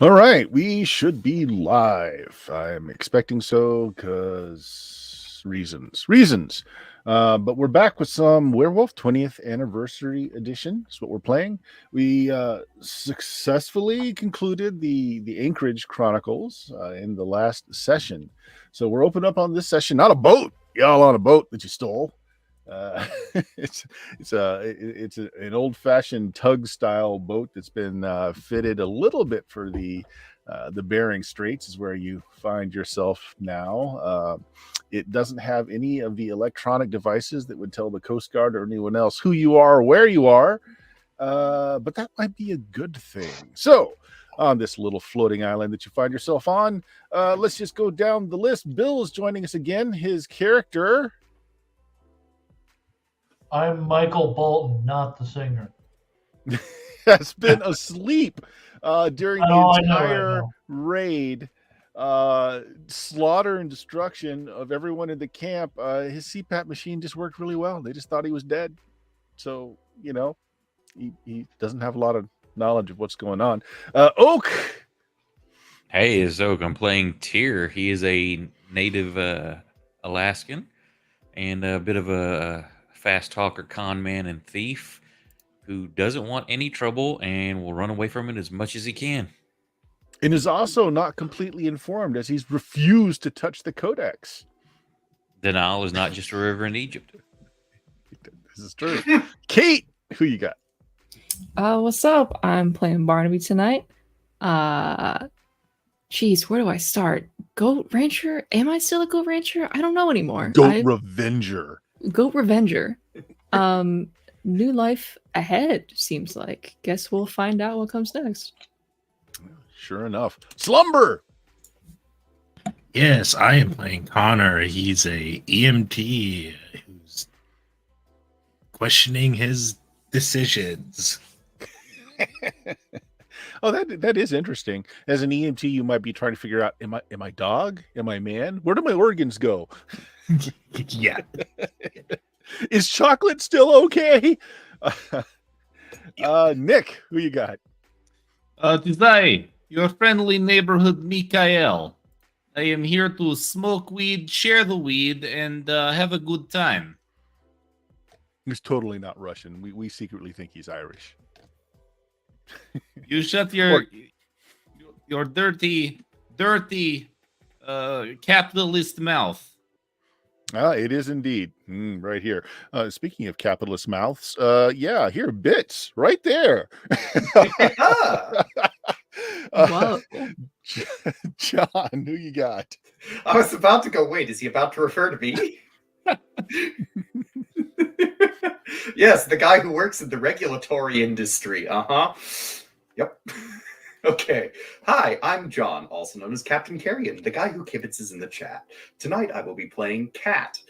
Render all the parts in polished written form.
All right, we should be live. I'm expecting so because reasons. But we're back with some Werewolf 20th Anniversary Edition. That's what we're playing. We successfully concluded the Anchorage Chronicles in the last session. So we're open up on this session. Not a boat, y'all on a boat that you stole. Uh, it's an old fashioned tug style boat that's been fitted a little bit for the Bering Straits is where you find yourself now. It doesn't have any of the electronic devices that would tell the Coast Guard or anyone else who you are or where you are, but that might be a good thing. So on this little floating island that you find yourself on, let's just go down the list. Bill is joining us again. His character... I'm Michael Bolton, not the singer. has been asleep during the entire raid, slaughter and destruction of everyone in the camp. His CPAP machine just worked really well. They just thought he was dead. So, he doesn't have a lot of knowledge of what's going on. Oak! Hey, it's Oak. I'm playing Tyr. He is a native Alaskan and a bit of a fast talker, con man, and thief who doesn't want any trouble and will run away from it as much as he can. And is also not completely informed as he's refused to touch the codex. The Nile is not just a river in Egypt. This is true. Kate, who you got? What's up? I'm playing Barnaby tonight. Geez, where do I start? Goat Rancher? Am I still a Goat Rancher? I don't know anymore. Goat Revenger. Goat Revenger. New life ahead, seems like. Guess we'll find out what comes next. Sure enough. Slumber! Yes, I am playing Connor. He's a EMT who's questioning his decisions. Oh, that is interesting. As an EMT, you might be trying to figure out, am I dog? Am I man? Where do my organs go? Yeah. Is chocolate still okay? Nick, who you got? Today, your friendly neighborhood Mikael. I am here to smoke weed, share the weed, and have a good time. He's totally not Russian. We secretly think he's Irish. You shut your dirty capitalist mouth. It is indeed. Right here. Speaking of capitalist mouths, here, bits right there. Whoa. John, who you got? I was about to go, wait, is he about to refer to me? Yes, the guy who works in the regulatory industry. Yep. Okay. Hi, I'm John, also known as Captain Carrion, the guy who kibitzes in the chat. Tonight I will be playing Cat,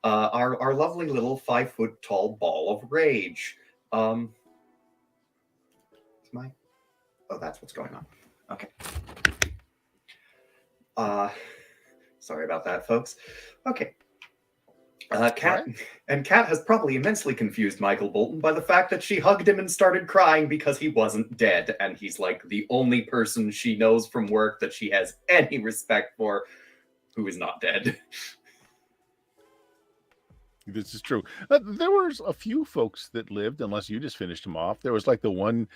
our lovely little 5-foot-tall ball of rage. Oh, that's what's going on. Okay. Sorry about that, folks. Okay. Cat has probably immensely confused Michael Bolton by the fact that she hugged him and started crying because he wasn't dead, and he's like the only person she knows from work that she has any respect for who is not dead. This is true. There was a few folks that lived, unless you just finished them off. There was like the one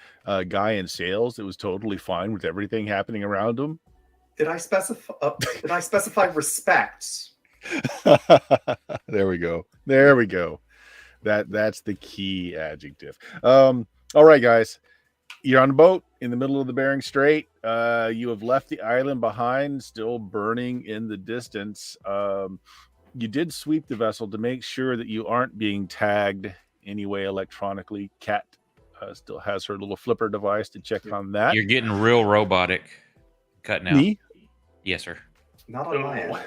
guy in sales that was totally fine with everything happening around him. Did I specify respect? There we go. That's the key adjective. All right, guys, you're on a boat in the middle of the Bering Strait. You have left the island behind, still burning in the distance. You did sweep the vessel to make sure that you aren't being tagged anyway electronically. Kat still has her little flipper device to check on that. You're getting real robotic. Cutting out. Me? Yes, sir. Not on my end.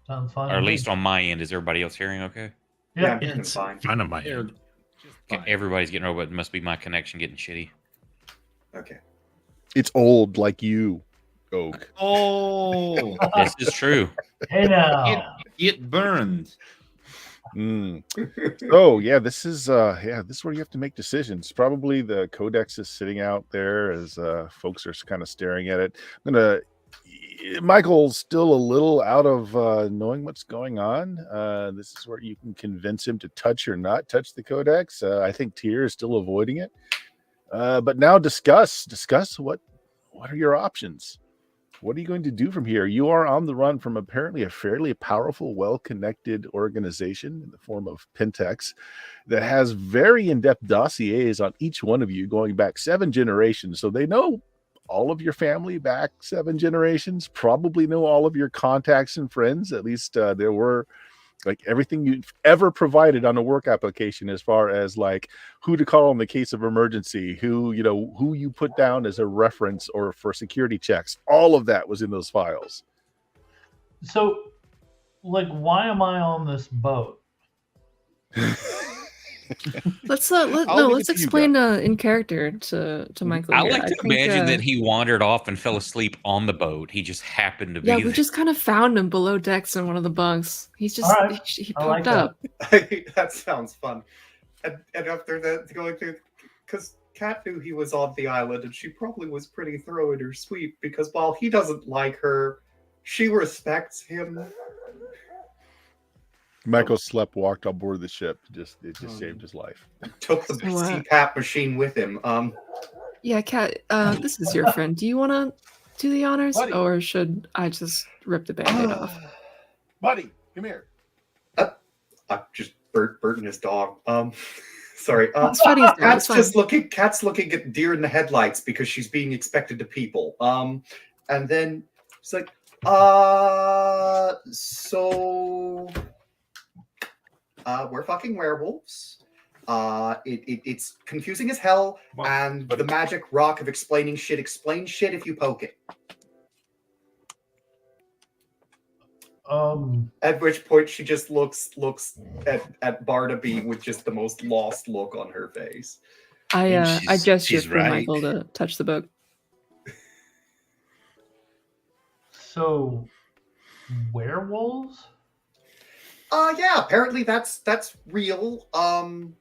Sounds fine. Or at least on my end. Is everybody else hearing okay? Yeah, I'm hearing fine. Fine on my end. Everybody's getting robot. It must be my connection getting shitty. Okay. It's old like you, Oak. Oh, This is true. Hey now. get burned. Oh yeah, this is this is where you have to make decisions. Probably the codex is sitting out there as folks are kind of staring at it. Michael's still a little out of knowing what's going on. This is where you can convince him to touch or not touch the codex. I think Tyr is still avoiding it. But now discuss what are your options? What are you going to do from here? You are on the run from apparently a fairly powerful, well-connected organization in the form of Pentex that has very in-depth dossiers on each one of you going back 7 generations. So they know all of your family back 7 generations, probably know all of your contacts and friends. At least there were like everything you've ever provided on a work application, as far as like who to call in the case of emergency, who you put down as a reference or for security checks. All of that was in those files. So, like, why am I on this boat? Let's I'll leave it let's to you, explain in character to Michael. I here. like to think, imagine that he wandered off and fell asleep on the boat. He just happened to be we there. just kind of found him below decks in one of the bunks. He's just All right. he I like popped up. That sounds fun. And after that, going through, because Kat knew he was on the island, and she probably was pretty thorough in her sweep, because while he doesn't like her, she respects him. Michael slept, walked on board the ship. It just saved his life. Took the CPAP machine with him. Yeah, Kat, this is your friend. Do you want to do the honors, Buddy. or should I just rip the band-aid off? Buddy, come here. I just Bert and his dog. Sorry. It's funny. Kat's just looking. Kat's looking at deer in the headlights because she's being expected to people. And then she's like, so we're fucking werewolves. It's confusing as hell, and the magic rock of explaining shit explains shit if you poke it. At which point she just looks at Barnaby with just the most lost look on her face. I gestured she's for right. Michael to touch the boat. So, werewolves? Yeah, apparently that's real. Oh,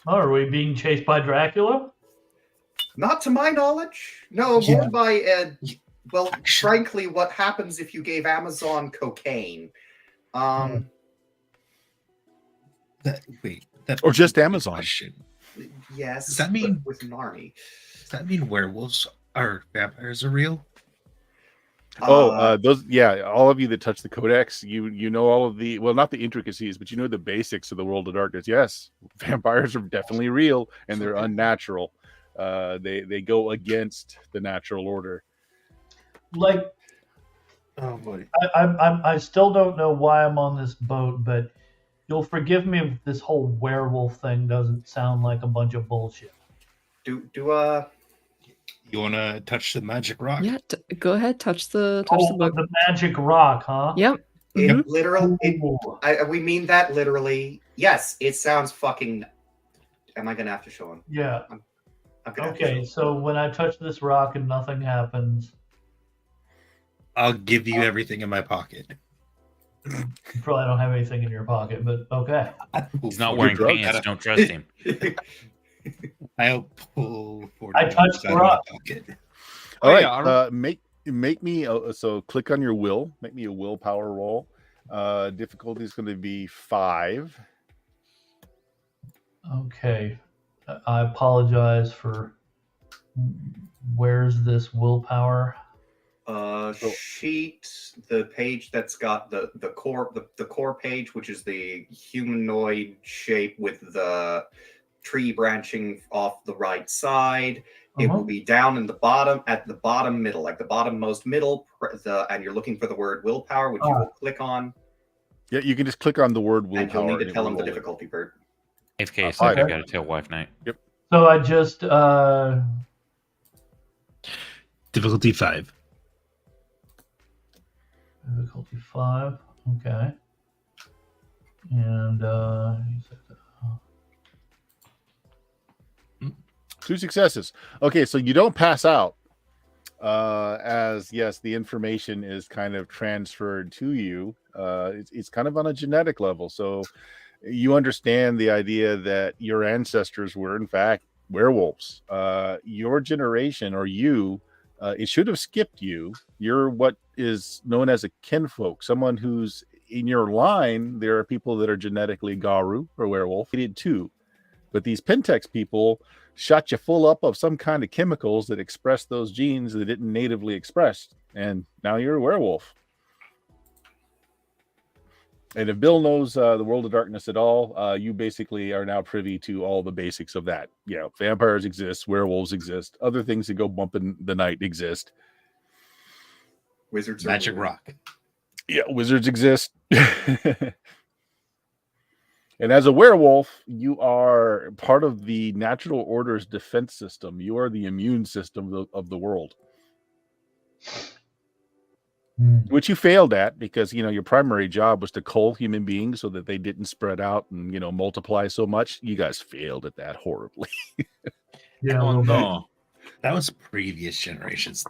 are we being chased by Dracula? Not to my knowledge. No, more by well, frankly, what happens if you gave Amazon cocaine? Or just Amazon. Question. Yes. Does that mean with Narni? Does that mean werewolves or vampires are real? Those, all of you that touch the codex, you know all of the, well, not the intricacies, but you know the basics of the world of darkness. Yes, vampires are definitely real, and they're unnatural. They go against the natural order. Like, Oh boy. I still don't know why I'm on this boat, but you'll forgive me if this whole werewolf thing doesn't sound like a bunch of bullshit. Do You want to touch the magic rock? Yeah, go ahead, touch the book. The magic rock, huh? Yep. it literally? Ooh. We mean that literally. Yes, it sounds fucking. Am I gonna have to show him? Yeah. I'm gonna have to show Okay, him. so when I touch this rock and nothing happens, I'll give you everything in my pocket. you probably don't have anything in your pocket, but okay. He's not wearing drunk. pants. Don't trust him. I'll pull 40 I touched dollars the out of rock. my pocket. All Oh, right, yeah, make me so click on your will. Make me a willpower roll. Difficulty is going to be 5. Okay. I apologize for. Where's this willpower? Sheet, the page that's got the core page, which is the humanoid shape with the tree branching off the right side. It will be down in the bottom, at the bottom middle, like the bottommost middle, and you're looking for the word willpower, which you will click on. Yeah, you can just click on the word willpower. And you'll need to and tell it him the will roll it. difficulty, Bert. AFK, Okay. I've got to tell wife night. So I just Difficulty 5. difficulty 5. Okay. And 2 successes. Okay, so you don't pass out. as yes, the information is kind of transferred to you. It's kind of on a genetic level, so you understand the idea that your ancestors were in fact werewolves. Your generation or you, it should have skipped you. You're what is known as a kinfolk, someone who's in your line. There are people that are genetically Garu or werewolf. They did too, but these Pentex people shot you full up of some kind of chemicals that express those genes that didn't natively express, and now you're a werewolf. And if Bill knows the World of Darkness at all, you basically are now privy to all the basics of that. Yeah, vampires exist, werewolves exist, other things that go bump in the night exist. Wizards are Magic real. rock. Yeah, wizards exist. And as a werewolf, you are part of the natural order's defense system. You are the immune system of the world, which you failed at because, your primary job was to cull human beings so that they didn't spread out and, multiply so much. You guys failed at that horribly. Yeah. Oh well, no. That was previous generations.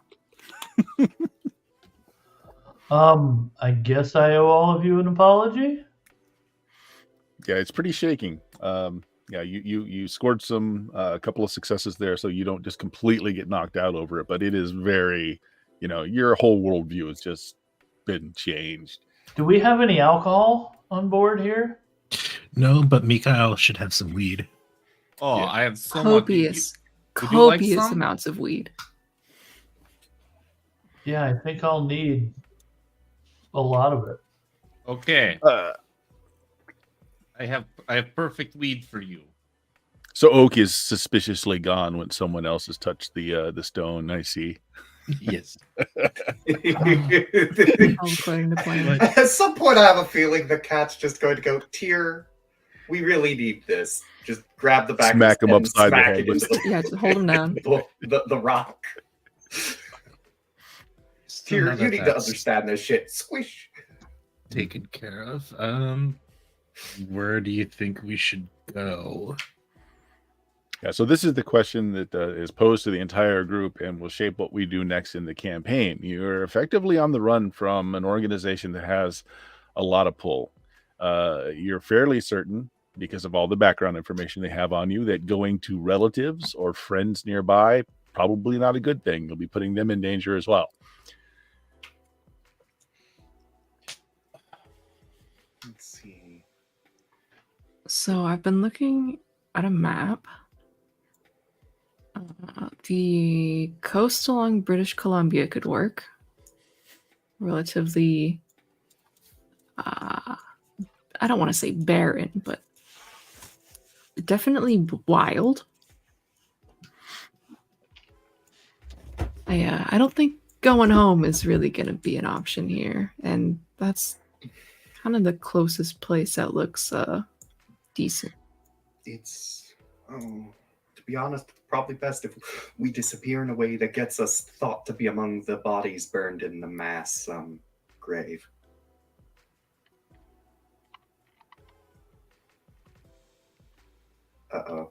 I guess I owe all of you an apology. Yeah, it's pretty shaking. Yeah, you scored a couple of successes there, so you don't just completely get knocked out over it. But it is very, your whole worldview has just been changed. Do we have any alcohol on board here? No, but Mikhail should have some weed. Oh, Yeah. I have so Copious, Would you like copious some? amounts of weed. Yeah, I think I'll need a lot of it. Okay, Uh, I have perfect weed for you. so Oak is suspiciously gone when someone else has touched the stone. I see. Yes. All according to plan. At some point, I have a feeling the cat's just going to go, Tyr, we really need this. Just grab the back Smack of him his upside head and the smack head it with into Yeah, just hold him down. the rock. Still Tyr, not you that need to that's understand this shit. Squish. taken care of. Where do you think we should go? Yeah, so this is the question that is posed to the entire group and will shape what we do next in the campaign. You're effectively on the run from an organization that has a lot of pull. You're fairly certain, because of all the background information they have on you, that going to relatives or friends nearby, probably not a good thing. You'll be putting them in danger as well. Let's see. So I've been looking at a map. The coast along British Columbia could work. Relatively, I don't want to say barren, but definitely wild. I don't think going home is really going to be an option here, and that's kind of the closest place that looks decent. It's, to be honest, probably best if we disappear in a way that gets us thought to be among the bodies burned in the mass grave. Uh-oh.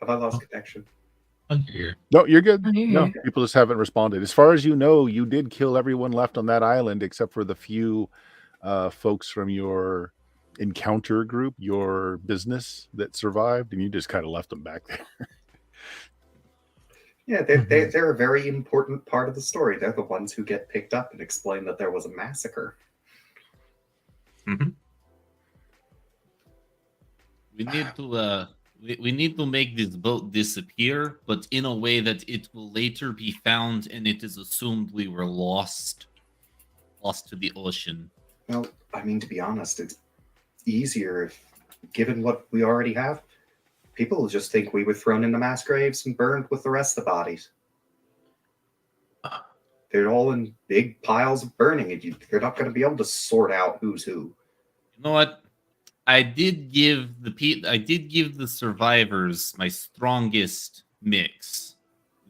Have I lost connection? I'm here. No, you're good. Oh, you're No, here. people just haven't responded. As far as you know, you did kill everyone left on that island except for the few folks from your encounter group, your business that survived, and you just kind of left them back there. Yeah, they're a very important part of the story. They're the ones who get picked up and explain that there was a massacre. Mhm. We need to we need to make this boat disappear, but in a way that it will later be found and it is assumed we were lost to the ocean. Well, I mean, to be honest, it's easier if, given what we already have, people will just think we were thrown into mass graves and burned with the rest of the bodies. They're all in big piles of burning, and you're not going to be able to sort out who's who. You know what? I did give the survivors my strongest mix.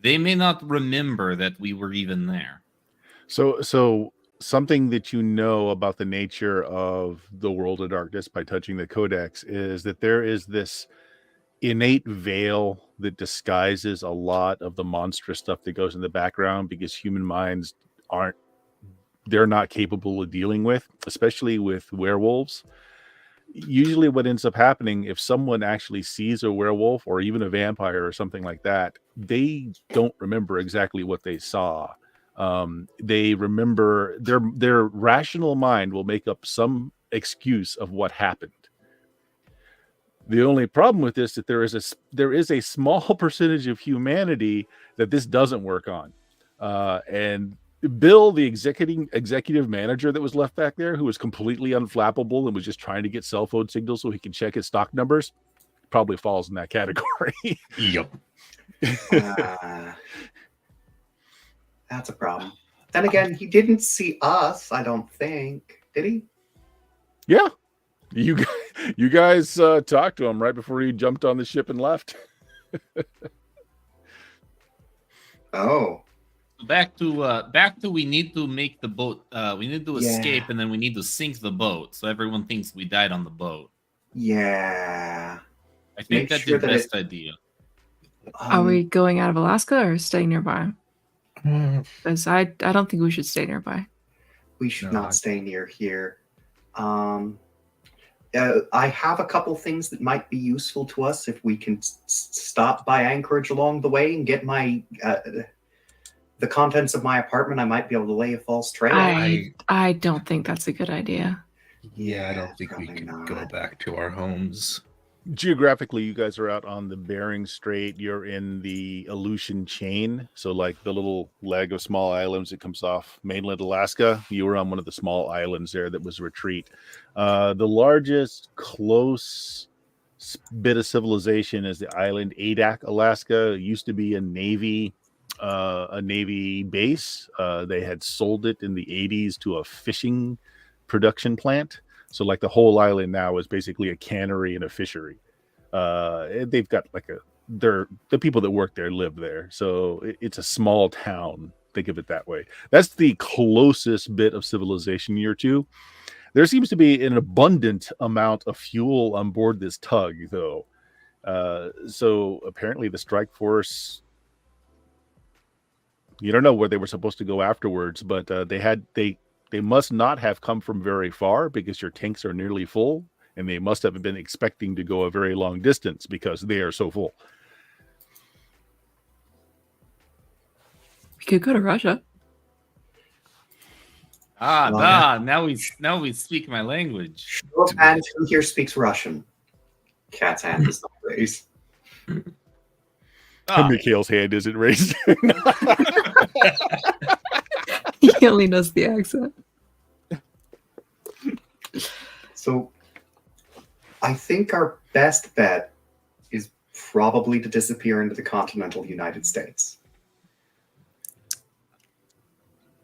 They may not remember that we were even there. So something that you know about the nature of the World of Darkness by touching the Codex is that there is this innate veil that disguises a lot of the monstrous stuff that goes in the background because human minds they're not capable of dealing with, especially with werewolves. Usually what ends up happening, if someone actually sees a werewolf or even a vampire or something like that, they don't remember exactly what they saw. They remember their rational mind will make up some excuse of what happened. The only problem with this is that there is a small percentage of humanity that this doesn't work on, and Bill, the executive manager that was left back there, who was completely unflappable and was just trying to get cell phone signals so he can check his stock numbers, probably falls in that category. Yep. That's a problem. Then again, he didn't see us, I don't think. Did he? Yeah. You guys talked to him right before he jumped on the ship and left. Oh. Back to we need to make the boat. We need to escape, and then we need to sink the boat, so everyone thinks we died on the boat. Yeah. I think that's the best idea. Are we going out of Alaska or staying nearby? Because I don't think we should stay nearby. We should not stay near here. I have a couple things that might be useful to us if we can stop by Anchorage along the way and get my the contents of my apartment. I might be able to lay a false trail. I don't think that's a good idea. Yeah, I don't think we can go back to our homes. Geographically, you guys are out on the Bering Strait. You're in the Aleutian chain. So like the little leg of small islands that comes off mainland Alaska, you were on one of the small islands there that was retreat. The largest close bit of civilization is the island Adak, Alaska. It used to be a Navy base. They had sold it in the 80s to a fishing production plant. So like the whole island now is basically a cannery and a fishery. They've got like the people that work there live there. So it's a small town. Think of it that way. That's the closest bit of civilization you're to. There seems to be an abundant amount of fuel on board this tug though. So apparently the strike force, you don't know where they were supposed to go afterwards, but they must not have come from very far because your tanks are nearly full, and they must have been expecting to go a very long distance because they are so full. We could go to Russia. Now we speak my language. And who here speaks Russian? Cat's hand is not raised. Mikhail's hand isn't raised. He only knows the accent. So I think our best bet is probably to disappear into the continental United States.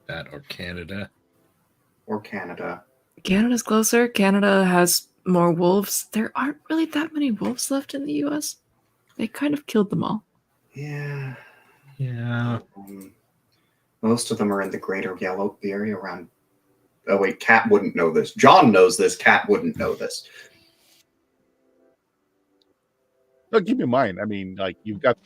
That or Canada. Or Canada. Canada's closer. Canada has more wolves. There aren't really that many wolves left in the U.S. They kind of killed them all. Yeah. Yeah. Most of them are in the greater yellow area around. Oh, wait, Cat wouldn't know this. John knows this. Cat wouldn't know this. No, keep in mind, I mean, like you've got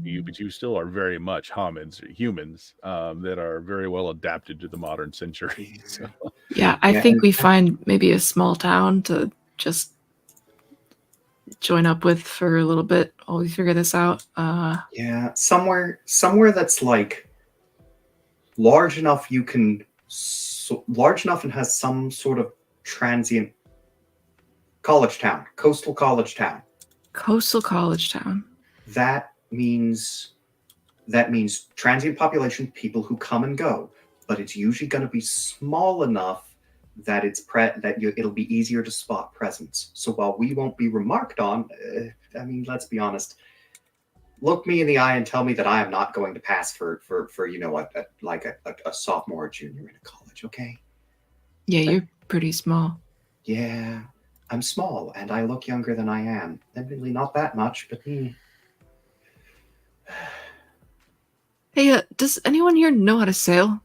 you, but you still are very much homins, or humans that are very well adapted to the modern century. So. Yeah, I think we find maybe a small town to just join up with for a little bit while we figure this out. Yeah, somewhere that's like large enough large enough and has some sort of transient college town, coastal college town. Coastal college town. That means transient population, people who come and go, but it's usually going to be small enough that it'll be easier to spot presence. So while we won't be remarked on, I mean, let's be honest. Look me in the eye and tell me that I am not going to pass for a sophomore or junior in a college, okay? Yeah, you're pretty small. Yeah, I'm small and I look younger than I am. Admittedly, not that much, but Hey, does anyone here know how to sail?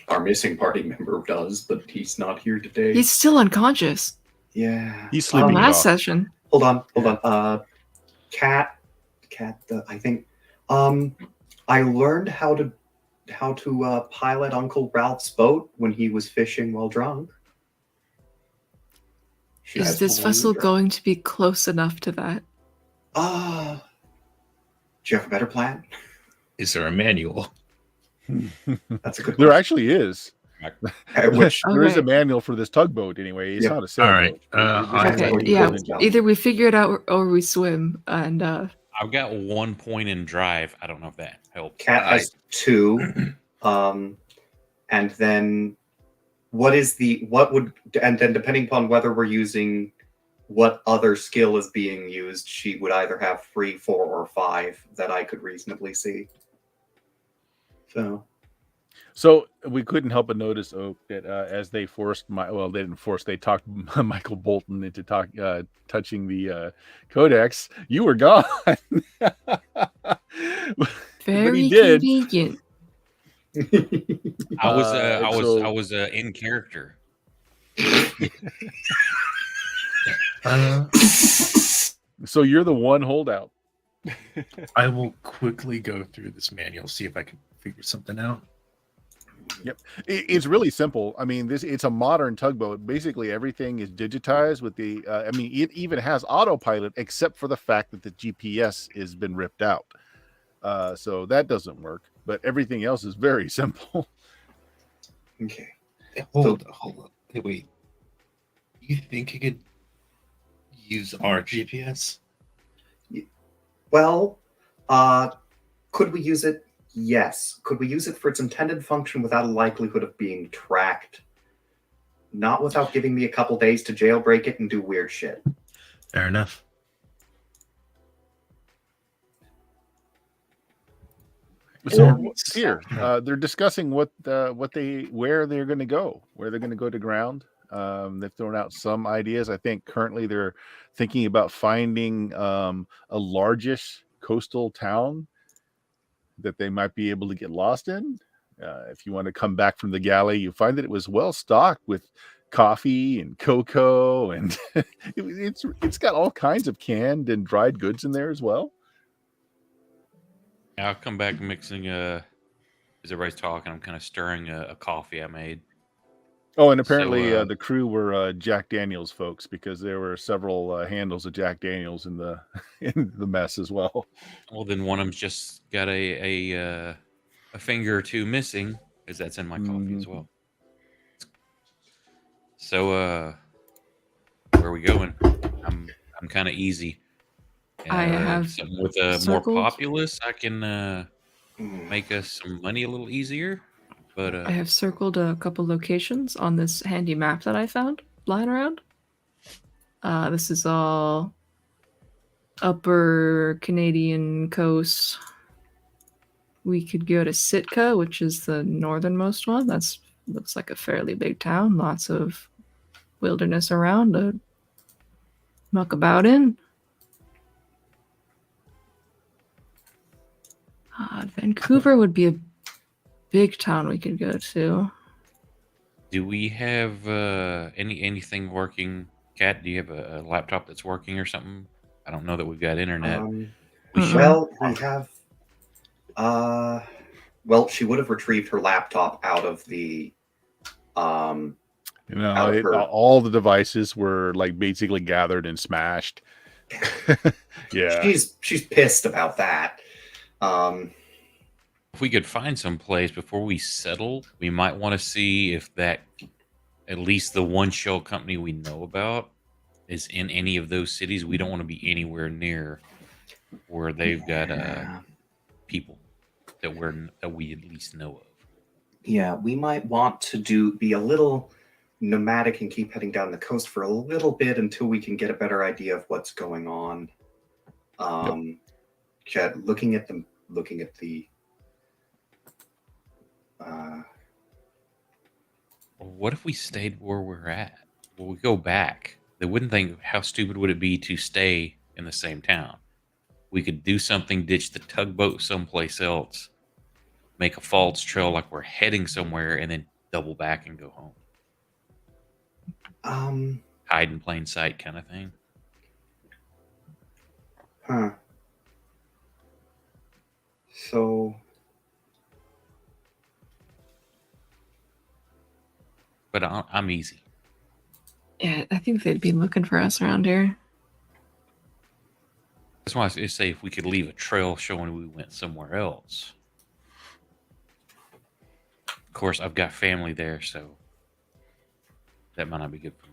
Our missing party member does, but he's not here today. He's still unconscious. Yeah. He's sleeping it Last off. session. Hold on. Cat. I think. I learned how to pilot Uncle Ralph's boat when he was fishing while drunk. She Is has this full vessel drunk. going to be close enough to that? Do you have a better plan? Is there a manual? That's a good There question. actually is. Which There is a Okay. manual for this tugboat anyway. It's Yeah. not a sailboat. All right. Okay, what you yeah. build it. Either we figure it out or we swim. And I've got 1 point in drive. I don't know if that helps. Cat has 2. And then and then depending upon whether we're using what other skill is being used, she would either have 3, 4, or 5 that I could reasonably see. So we couldn't help but notice, that as they they didn't force, they talked Michael Bolton into touching the codex. You were gone. But very he did. convenient. I was in character. So you're the one holdout. I will quickly go through this manual, see if I can figure something out. Yep, it's really simple. I mean, it's a modern tugboat. Basically, everything is digitized with the. I mean, it even has autopilot, except for the fact that the GPS has been ripped out. So that doesn't work. But everything else is very simple. Okay. Hold on. Hey, wait. You think you could use our GPS? Well, could we use it? Yes. Could we use it for its intended function without a likelihood of being tracked? Not without giving me a couple days to jailbreak it and do weird shit. Fair enough. So here, they're discussing where they're going to go, where they're going to go to ground. They've thrown out some ideas. I think currently they're thinking about finding a largish coastal town that they might be able to get lost in. If you want to come back from the galley, you find that it was well stocked with coffee and cocoa, and it's got all kinds of canned and dried goods in there as well. I'll come back mixing as everybody's talking. I'm kind of stirring a coffee I made. Oh, and apparently So, the crew were Jack Daniels folks, because there were several handles of Jack Daniels in the mess as well. Well, then one of them's just got a finger or two missing, because that's in my coffee as well. So, where are we going? I'm kind of easy. I have something with more circled. populace. I can make us some money a little easier. But I have circled a couple locations on this handy map that I found lying around. This is all upper Canadian coast. We could go to Sitka, which is the northernmost one. That's looks like a fairly big town. Lots of wilderness around to muck about in. Vancouver would be a big town we could go to. do we have anything working? Kat, do you have a laptop that's working or something? I don't know that we've got internet. We have. Well, she would have retrieved her laptop out of the. Out of her- all the devices were like basically gathered and smashed. Yeah, She's pissed about that. If we could find some place before we settle, we might want to see if that, at least the one shell company we know about, is in any of those cities. We don't want to be anywhere near where they've got people that we at least know of. Yeah, we might want to be a little nomadic and keep heading down the coast for a little bit until we can get a better idea of what's going on. Looking at the. What if we stayed where we're at? Well, we go back. They wouldn't think, how stupid would it be to stay in the same town? We could do something, ditch the tugboat someplace else, make a false trail like we're heading somewhere, and then double back and go home. hide in plain sight kind of thing. Huh. So, But I'm easy. Yeah, I think they'd be looking for us around here. That's why I say if we could leave a trail showing we went somewhere else. Of course, I've got family there, so that might not be good for me.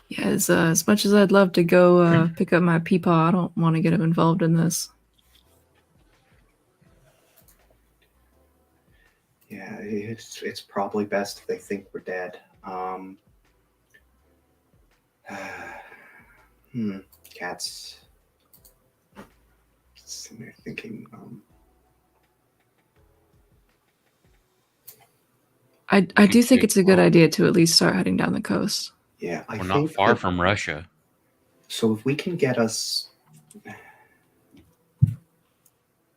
Yeah, as much as I'd love to go pick up my peepaw, I don't want to get him involved in this. yeah, it's probably best if they think we're dead. Cats. Sitting there thinking. I do think it's a good idea to at least start heading down the coast. Yeah, I We're think not far that- from Russia. So if we can get us,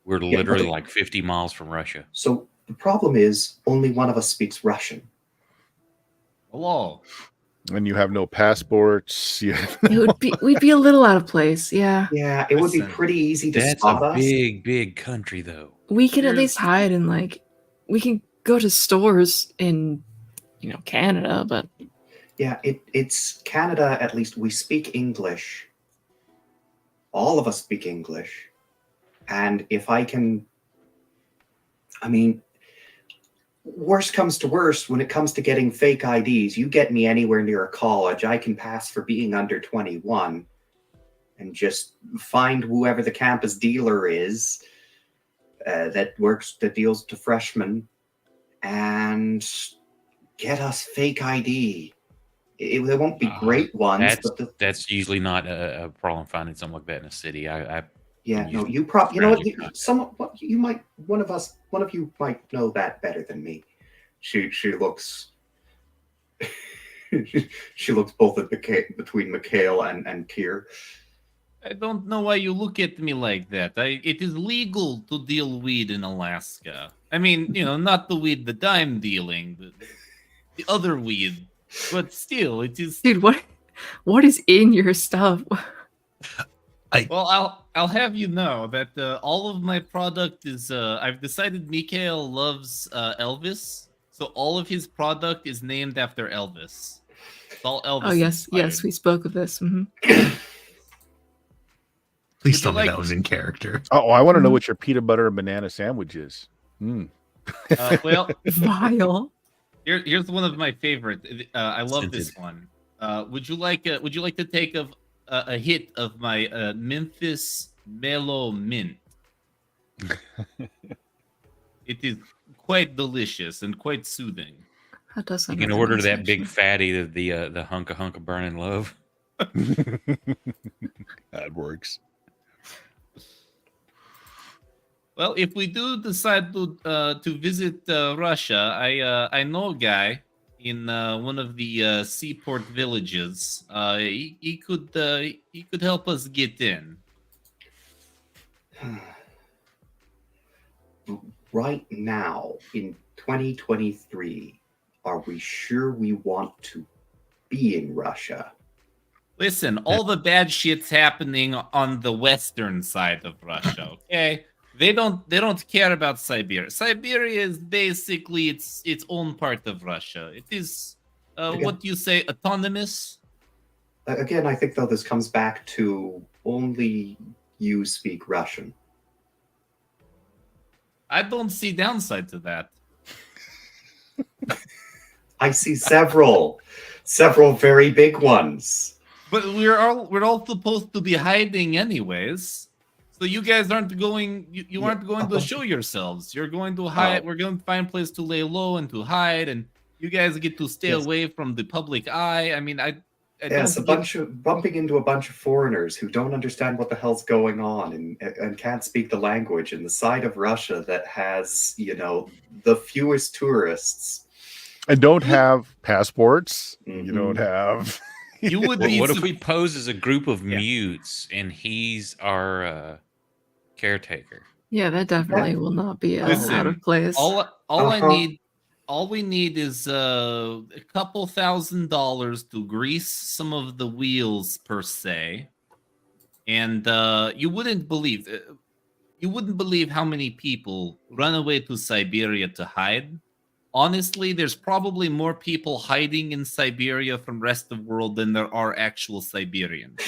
We're Yeah, literally but- like 50 miles from Russia. so the problem is only one of us speaks Russian. Hello. And you have no passports. We'd be a little out of place. Yeah, Yeah, it would be Listen, pretty easy to That's spot a us. big country, though. we could at Here's- least hide and we can go to stores in, Canada, but Yeah, it's Canada. At least we speak English. All of us speak English, and if I can, I mean, worst comes to worst, when it comes to getting fake IDs, you get me anywhere near a college, I can pass for being under 21, and just find whoever the campus dealer is that deals to freshmen, and get us fake ID. They won't be great ones, but That's usually not a problem finding something like that in a city. yeah, no, you know what? One of you might know that better than me. She looks, she looks both at between Mikhail and Tyr. I don't know why you look at me like that. It is legal to deal weed in Alaska. I mean, not the weed that I'm dealing, the other weed. But still, it is. dude, what is in your stuff? Well, I'll have you know that all of my product is. I've decided Mikhail loves Elvis, so all of his product is named after Elvis. It's all Elvis. Oh yes, inspired. we spoke of this. Please Would tell you me like- that was in character. Oh, I want to know what your peanut butter and banana sandwich is. Well, Vile. here's one of my favorite. I love this Scented. one. Would you like to take a hit of my Memphis Mellow Mint? It is quite delicious and quite soothing. That does You sound can really order nice, that big actually. fatty, the hunk of burning love. That works. Well, if we do decide to visit Russia, I know a guy in one of the seaport villages. He could help us get in. Right now, in 2023, are we sure we want to be in Russia? Listen, all the bad shit's happening on the western side of Russia. Okay, they don't care about Siberia. Siberia is basically its own part of Russia. It is what do you say, autonomous? Again, I think though this comes back to only you speak Russian. I don't see downside to that. I see several very big ones. But we're all supposed to be hiding anyways. So you guys aren't going. You aren't going to show yourselves. You're going to hide. We're going to find a place to lay low and to hide, and you guys get to stay away from the public eye. I mean, I Yes, bumping into a bunch of foreigners who don't understand what the hell's going on and can't speak the language in the side of Russia that has, the fewest tourists. And don't have passports. You Mhm. don't have. You would be. What if we pose as a group of mutes and he's our caretaker? Yeah, that definitely will not be out Listen, of place. all I need all we need is a couple $1,000 to grease some of the wheels per se, and you wouldn't believe how many people run away to Siberia to hide. Honestly, there's probably more people hiding in Siberia from rest of the world than there are actual Siberians.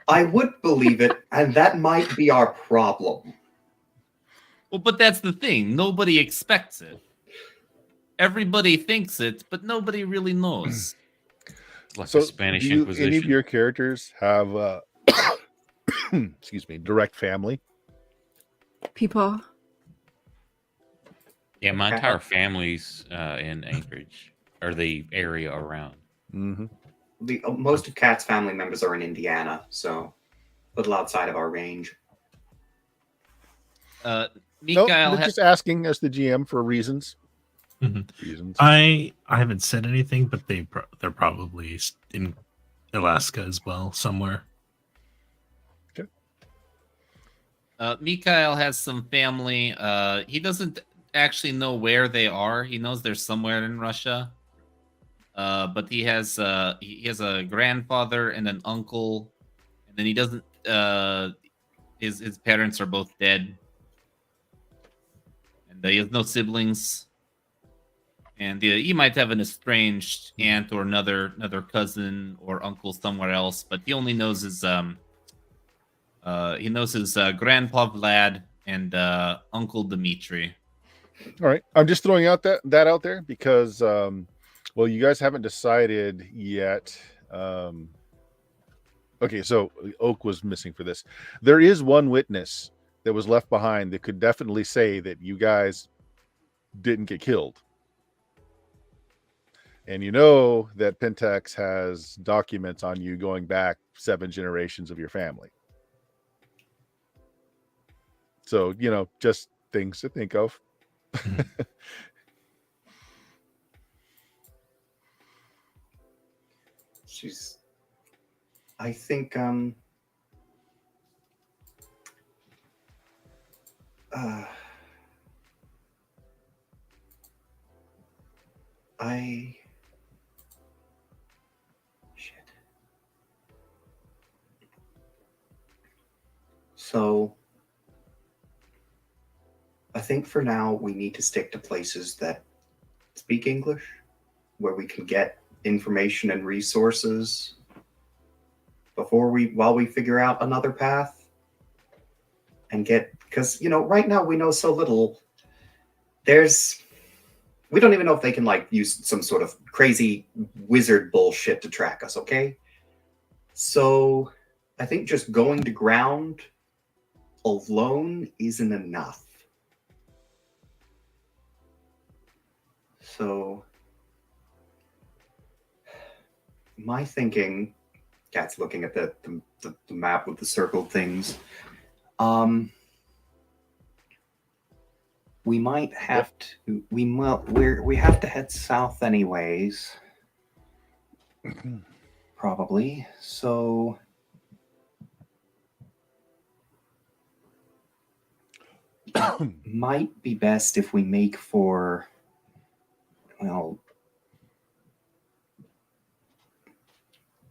I would believe it, and that might be our problem. Well, but that's the thing. Nobody expects it. Everybody thinks it, but nobody really knows. It's like So, the Spanish do any of Inquisition. your characters have, excuse me, direct family? People. Yeah, my entire family's in Anchorage or the area around. Mm-hmm. Most of Kat's family members are in Indiana, so a little outside of our range. No, Mikhail just asking as the GM for reasons. Mhm. Reasons. I haven't said anything, but they're probably in Alaska as well, somewhere. Mikhail has some family. He doesn't actually know where they are. He knows they're somewhere in Russia. But he has a grandfather and an uncle, and then he doesn't. His parents are both dead, and he has no siblings. And he might have an estranged aunt or another cousin or uncle somewhere else, but he only knows his grandpa Vlad and Uncle Dmitri. All right, I'm just throwing out that out there because, well, you guys haven't decided yet. Okay, so Oak was missing for this. There is one witness that was left behind that could definitely say that you guys didn't get killed. And you know that Pentax has documents on you going back 7 generations of your family. So, just things to think of. I think, shit. So, I think for now we need to stick to places that speak English, where we can get information and resources while we figure out another path and because right now we know so little. We don't even know if they can use some sort of crazy wizard bullshit to track us. Okay, so I think just going to ground alone isn't enough. So my thinking, Kat's looking at the map with the circled things. We might have to. We have to head south anyways. Probably. So might be best if we make for, well,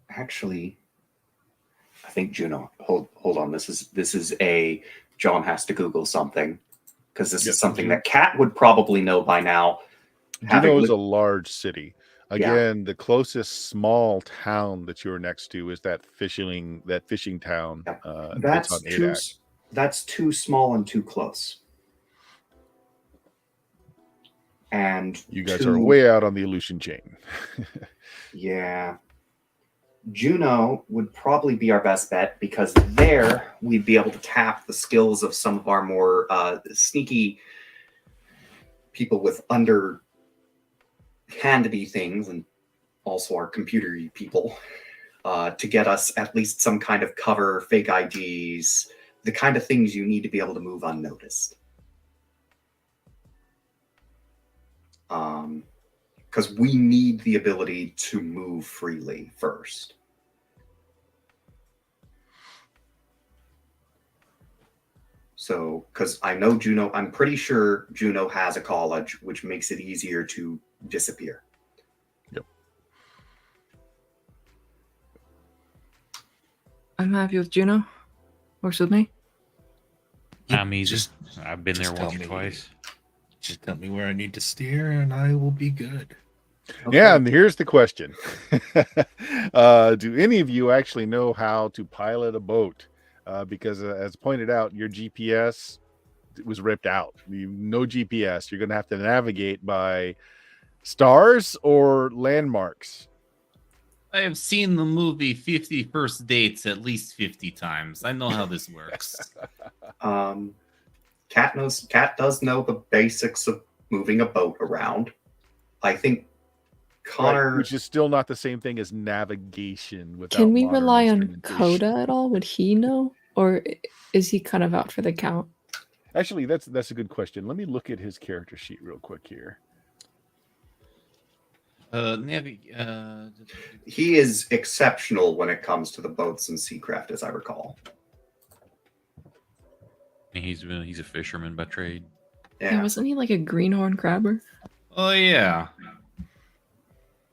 actually, I think Juno. Hold on. This is a John has to Google something because this is something that Kat would probably know by now. Juno is a large city. Again, the closest small town that you're next to is that fishing town. Yeah. That's on Adak. That's too small and too close. And you guys are way out on the Aleutian chain. Yeah. Juno would probably be our best bet because there we'd be able to tap the skills of some of our more sneaky people with underhandedy things, and also our computer-y people, to get us at least some kind of cover, fake IDs, the kind of things you need to be able to move unnoticed. Because we need the ability to move freely first. So, because I know Juno, I'm pretty sure Juno has a college, which makes it easier to disappear. Yep. I'm happy with Juno. Works with me. I'm easy. I've been there just once tell or me- twice. Just tell me where I need to steer, and I will be good. Yeah, and here's the question. Do any of you actually know how to pilot a boat? Because as pointed out, your GPS was ripped out. No GPS. You're going to have to navigate by stars or landmarks. I have seen the movie 50 First Dates at least 50 times. I know how this works. Cat does know the basics of moving a boat around. I think Connor, Right, which is still not the same thing as navigation. Without Can we modern rely on instrumentation. Coda at all? Would he know? Or is he kind of out for the count? Actually, that's a good question. Let me look at his character sheet real quick here. he is exceptional when it comes to the boats and seacraft, as I recall. He's a fisherman by trade. Yeah, wasn't he like a greenhorn crabber? Oh, yeah.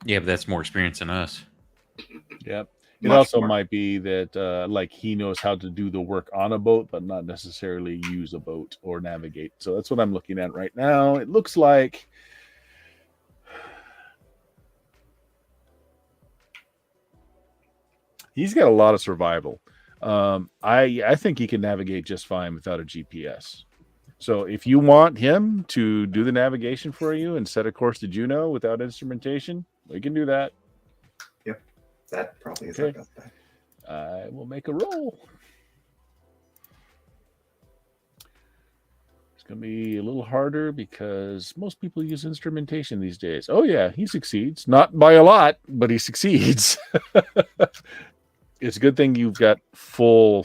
Yeah, but that's more experience than us. Yep. It Much also more. might be that like he knows how to do the work on a boat, but not necessarily use a boat or navigate. So that's what I'm looking at right now. It looks like he's got a lot of survival. I think he can navigate just fine without a GPS. So if you want him to do the navigation for you and set a course to Juno without instrumentation, we can do that. Yep, that probably is Okay. our best bet. I will make a roll. It's going to be a little harder because most people use instrumentation these days. Oh, yeah, he succeeds. Not by a lot, but he succeeds. It's a good thing you've got full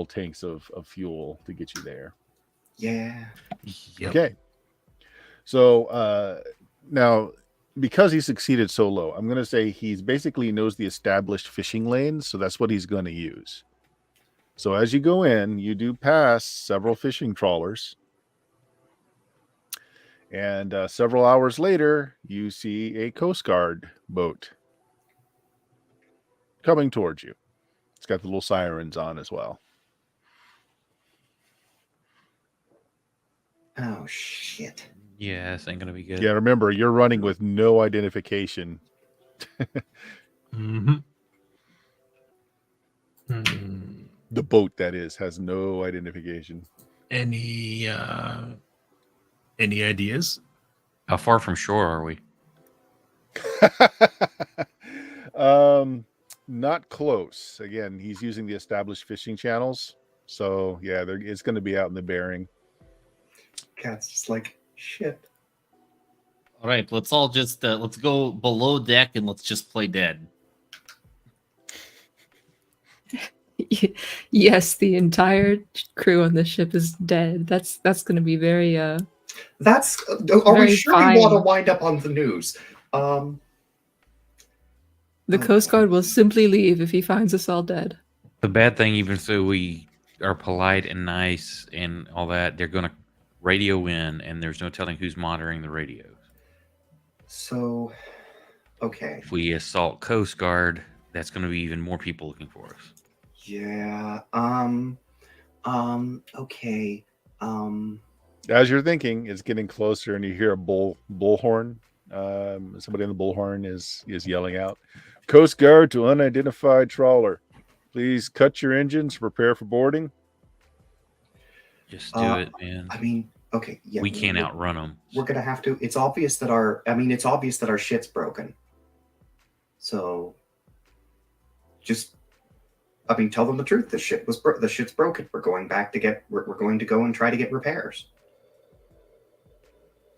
tanks of fuel to get you there. Yeah. Yep. Okay. So now, because he succeeded so low, I'm going to say he's basically knows the established fishing lanes. So that's what he's going to use. So as you go in, you do pass several fishing trawlers. And several hours later, you see a Coast Guard boat coming towards you. It's got the little sirens on as well. Oh, shit. Yeah, this ain't gonna be good. Yeah, remember, you're running with no identification. Mm-hmm. The boat, that is, has no identification. Any ideas? How far from shore are we? Not close. Again, he's using the established fishing channels. So, yeah, it's going to be out in the Bering. Cat's just like, shit. All right, let's all just let's go below deck and let's just play dead. Yes, the entire crew on the ship is dead. That's going to be very That's. Are Very we sure we want to fine. wind up on the news? The Okay. Coast Guard will simply leave if he finds us all dead. The bad thing, even so we are polite and nice and all that, they're gonna radio in, and there's no telling who's monitoring the radios. So, okay. If we assault Coast Guard, that's gonna be even more people looking for us. Yeah. Okay. As you're thinking, it's getting closer, and you hear a bullhorn. Somebody on the bullhorn is yelling out, "Coast Guard to unidentified trawler. Please cut your engines. Prepare for boarding." Just do it, man. I mean, okay. Yeah. We can't outrun them. We're gonna have to. It's obvious that it's obvious that our shit's broken. So, just, tell them the truth. The shit's broken. We're going back to get. We're going to go and try to get repairs.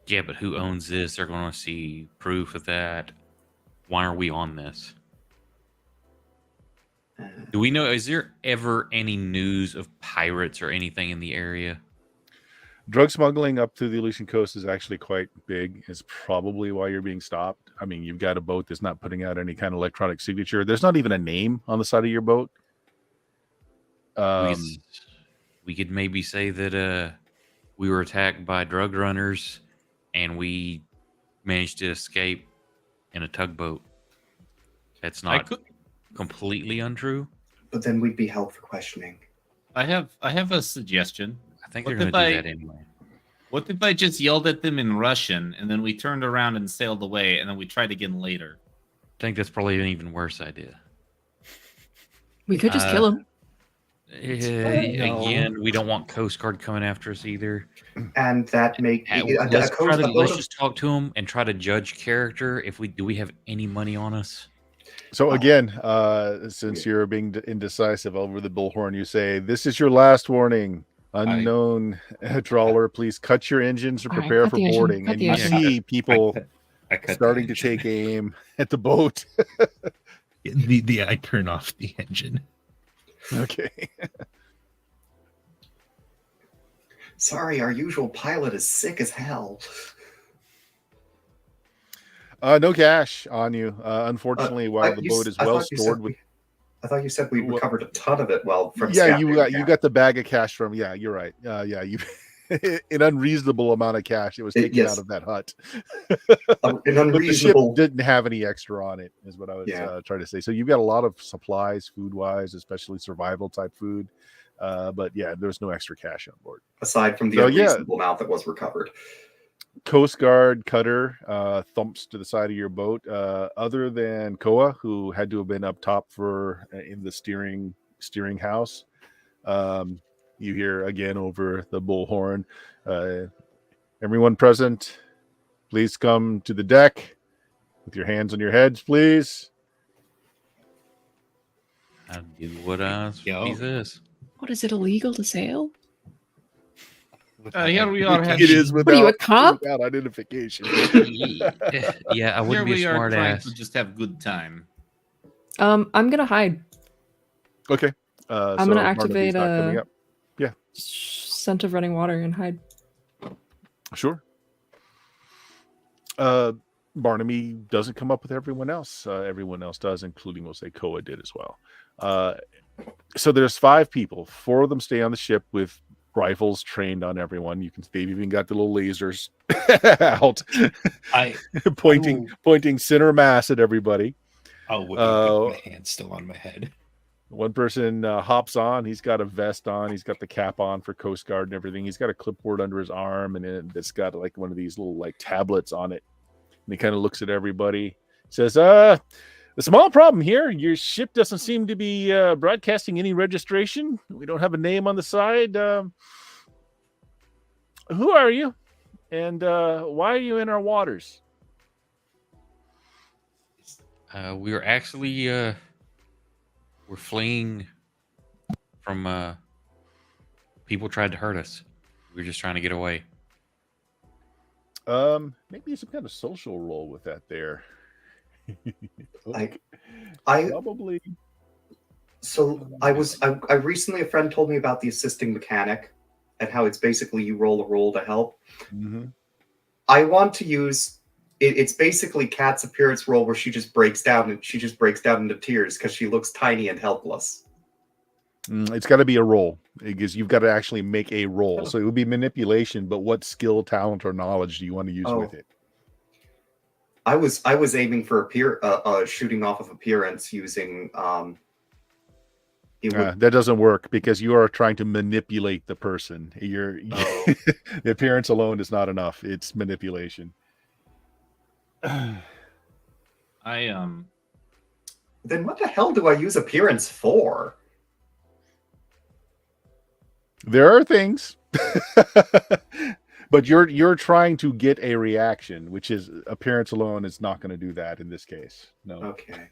Yeah, but who owns this? They're going to see proof of that. Why are we on this? Do we know? Is there ever any news of pirates or anything in the area? Drug smuggling up to the Aleutian coast is actually quite big. It's probably why you're being stopped. I mean, you've got a boat that's not putting out any kind of electronic signature. There's not even a name on the side of your boat. We could maybe say that we were attacked by drug runners, and we managed to escape in a tugboat. That's I not could. completely untrue. But then we'd be held for questioning. I have a suggestion. I think What they're if going to do I- that anyway. What if I just yelled at them in Russian and then we turned around and sailed away and then we tried again later? I think that's probably an even worse idea. We could just kill him. Again, we don't want Coast Guard coming after us either. And that make Let's just talk to him and try to judge character. If we do, we have any money on us? So again, since you're being indecisive over the bullhorn, you say, "This is your last warning. Unknown trawler, please cut your engines or All right, prepare cut for the engine, boarding." cut And the you engine. see people I cut starting the to engine. take aim at the boat. I turn off the engine. Okay. Sorry, our usual pilot is sick as hell. No cash on you. Unfortunately, while the boat is well stored with. I thought you said we recovered a ton of it. Well, from Yeah, scavenging. you got the bag of cash from. Yeah, you're right. Yeah, you an unreasonable amount of cash. It was taken yes. out of that hut. An But the ship unreasonable. didn't have any extra on it, is what I was trying to say. So you've got a lot of supplies, food wise, especially survival type food. But yeah, there's no extra cash on board. Aside from the So, yeah. unreasonable amount that was recovered. Coast Guard cutter thumps to the side of your boat. Other than Koa, who had to have been up top for in the steering house, you hear again over the bullhorn, everyone present, please come to the deck with your hands on your heads, please. I'll do what he says. What is it, illegal to sail? Here we are. It is What are you, a cop? without identification. Yeah, I Here wouldn't be we a are smart trying ass. to just have good time. I'm gonna hide. Okay. I'm so gonna Barnaby's activate not coming up. scent of running water and hide. Sure. Barnaby doesn't come up with everyone else. Everyone else does, including, we'll say, Koa did as well. So there's 5 people. 4 of them stay on the ship with rifles trained on everyone. They've even got the little lasers out, pointing center mass at everybody. I'll whip it with my hand still on my head. One person hops on. He's got a vest on. He's got the cap on for Coast Guard and everything. He's got a clipboard under his arm, and it's got like one of these little like tablets on it. And he kind of looks at everybody. Says, "A small problem here. Your ship doesn't seem to be broadcasting any registration. We don't have a name on the side. Who are you? And why are you in our waters?" We were actually we're fleeing from people tried to hurt us. We were just trying to get away. Maybe some kind of social role with that there. I Probably. So I recently, a friend told me about the assisting mechanic and how it's basically you roll a roll to help. Mm-hmm. I want to use it's basically Kat's appearance roll where she just breaks down into tears because she looks tiny and helpless. It's got to be a roll because you've got to actually make a roll. So it would be manipulation, but what skill, talent, or knowledge do you want to use with it? I was aiming for shooting off of appearance using that doesn't work because you are trying to manipulate the person. The appearance alone is not enough. It's manipulation. Then what the hell do I use appearance for? There are things. But you're trying to get a reaction, which is appearance alone is not going to do that in this case. No. Okay.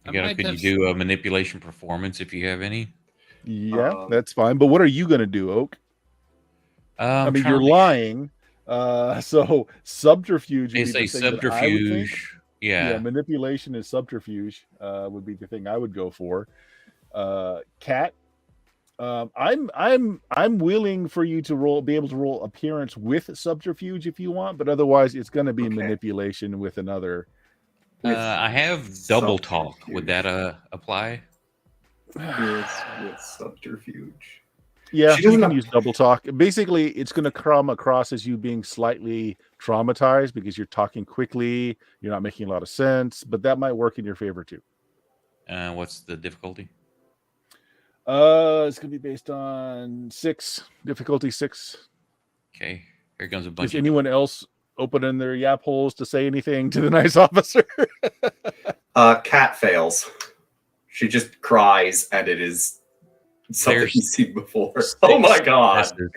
Could you do a manipulation performance if you have any? Yeah, that's fine. But what are you going to do, Oak? I mean, you're lying. So subterfuge. They say subterfuge. Yeah, manipulation is subterfuge. Would be the thing I would go for. Cat. I'm willing for you to be able to roll appearance with subterfuge if you want, but otherwise it's going to be manipulation with another. I have double talk. Would that apply? with subterfuge. Yeah, She you doesn't can have- use double talk. Basically, it's going to come across as you being slightly traumatized because you're talking quickly, you're not making a lot of sense, but that might work in your favor too. What's the difficulty? It's going to be based on 6, difficulty 6. Okay, here comes a bunch Is of anyone else opening their yap holes to say anything to the nice officer? Cat fails. She just cries, and it is something There's you've seen before. 6 Oh my god! successes.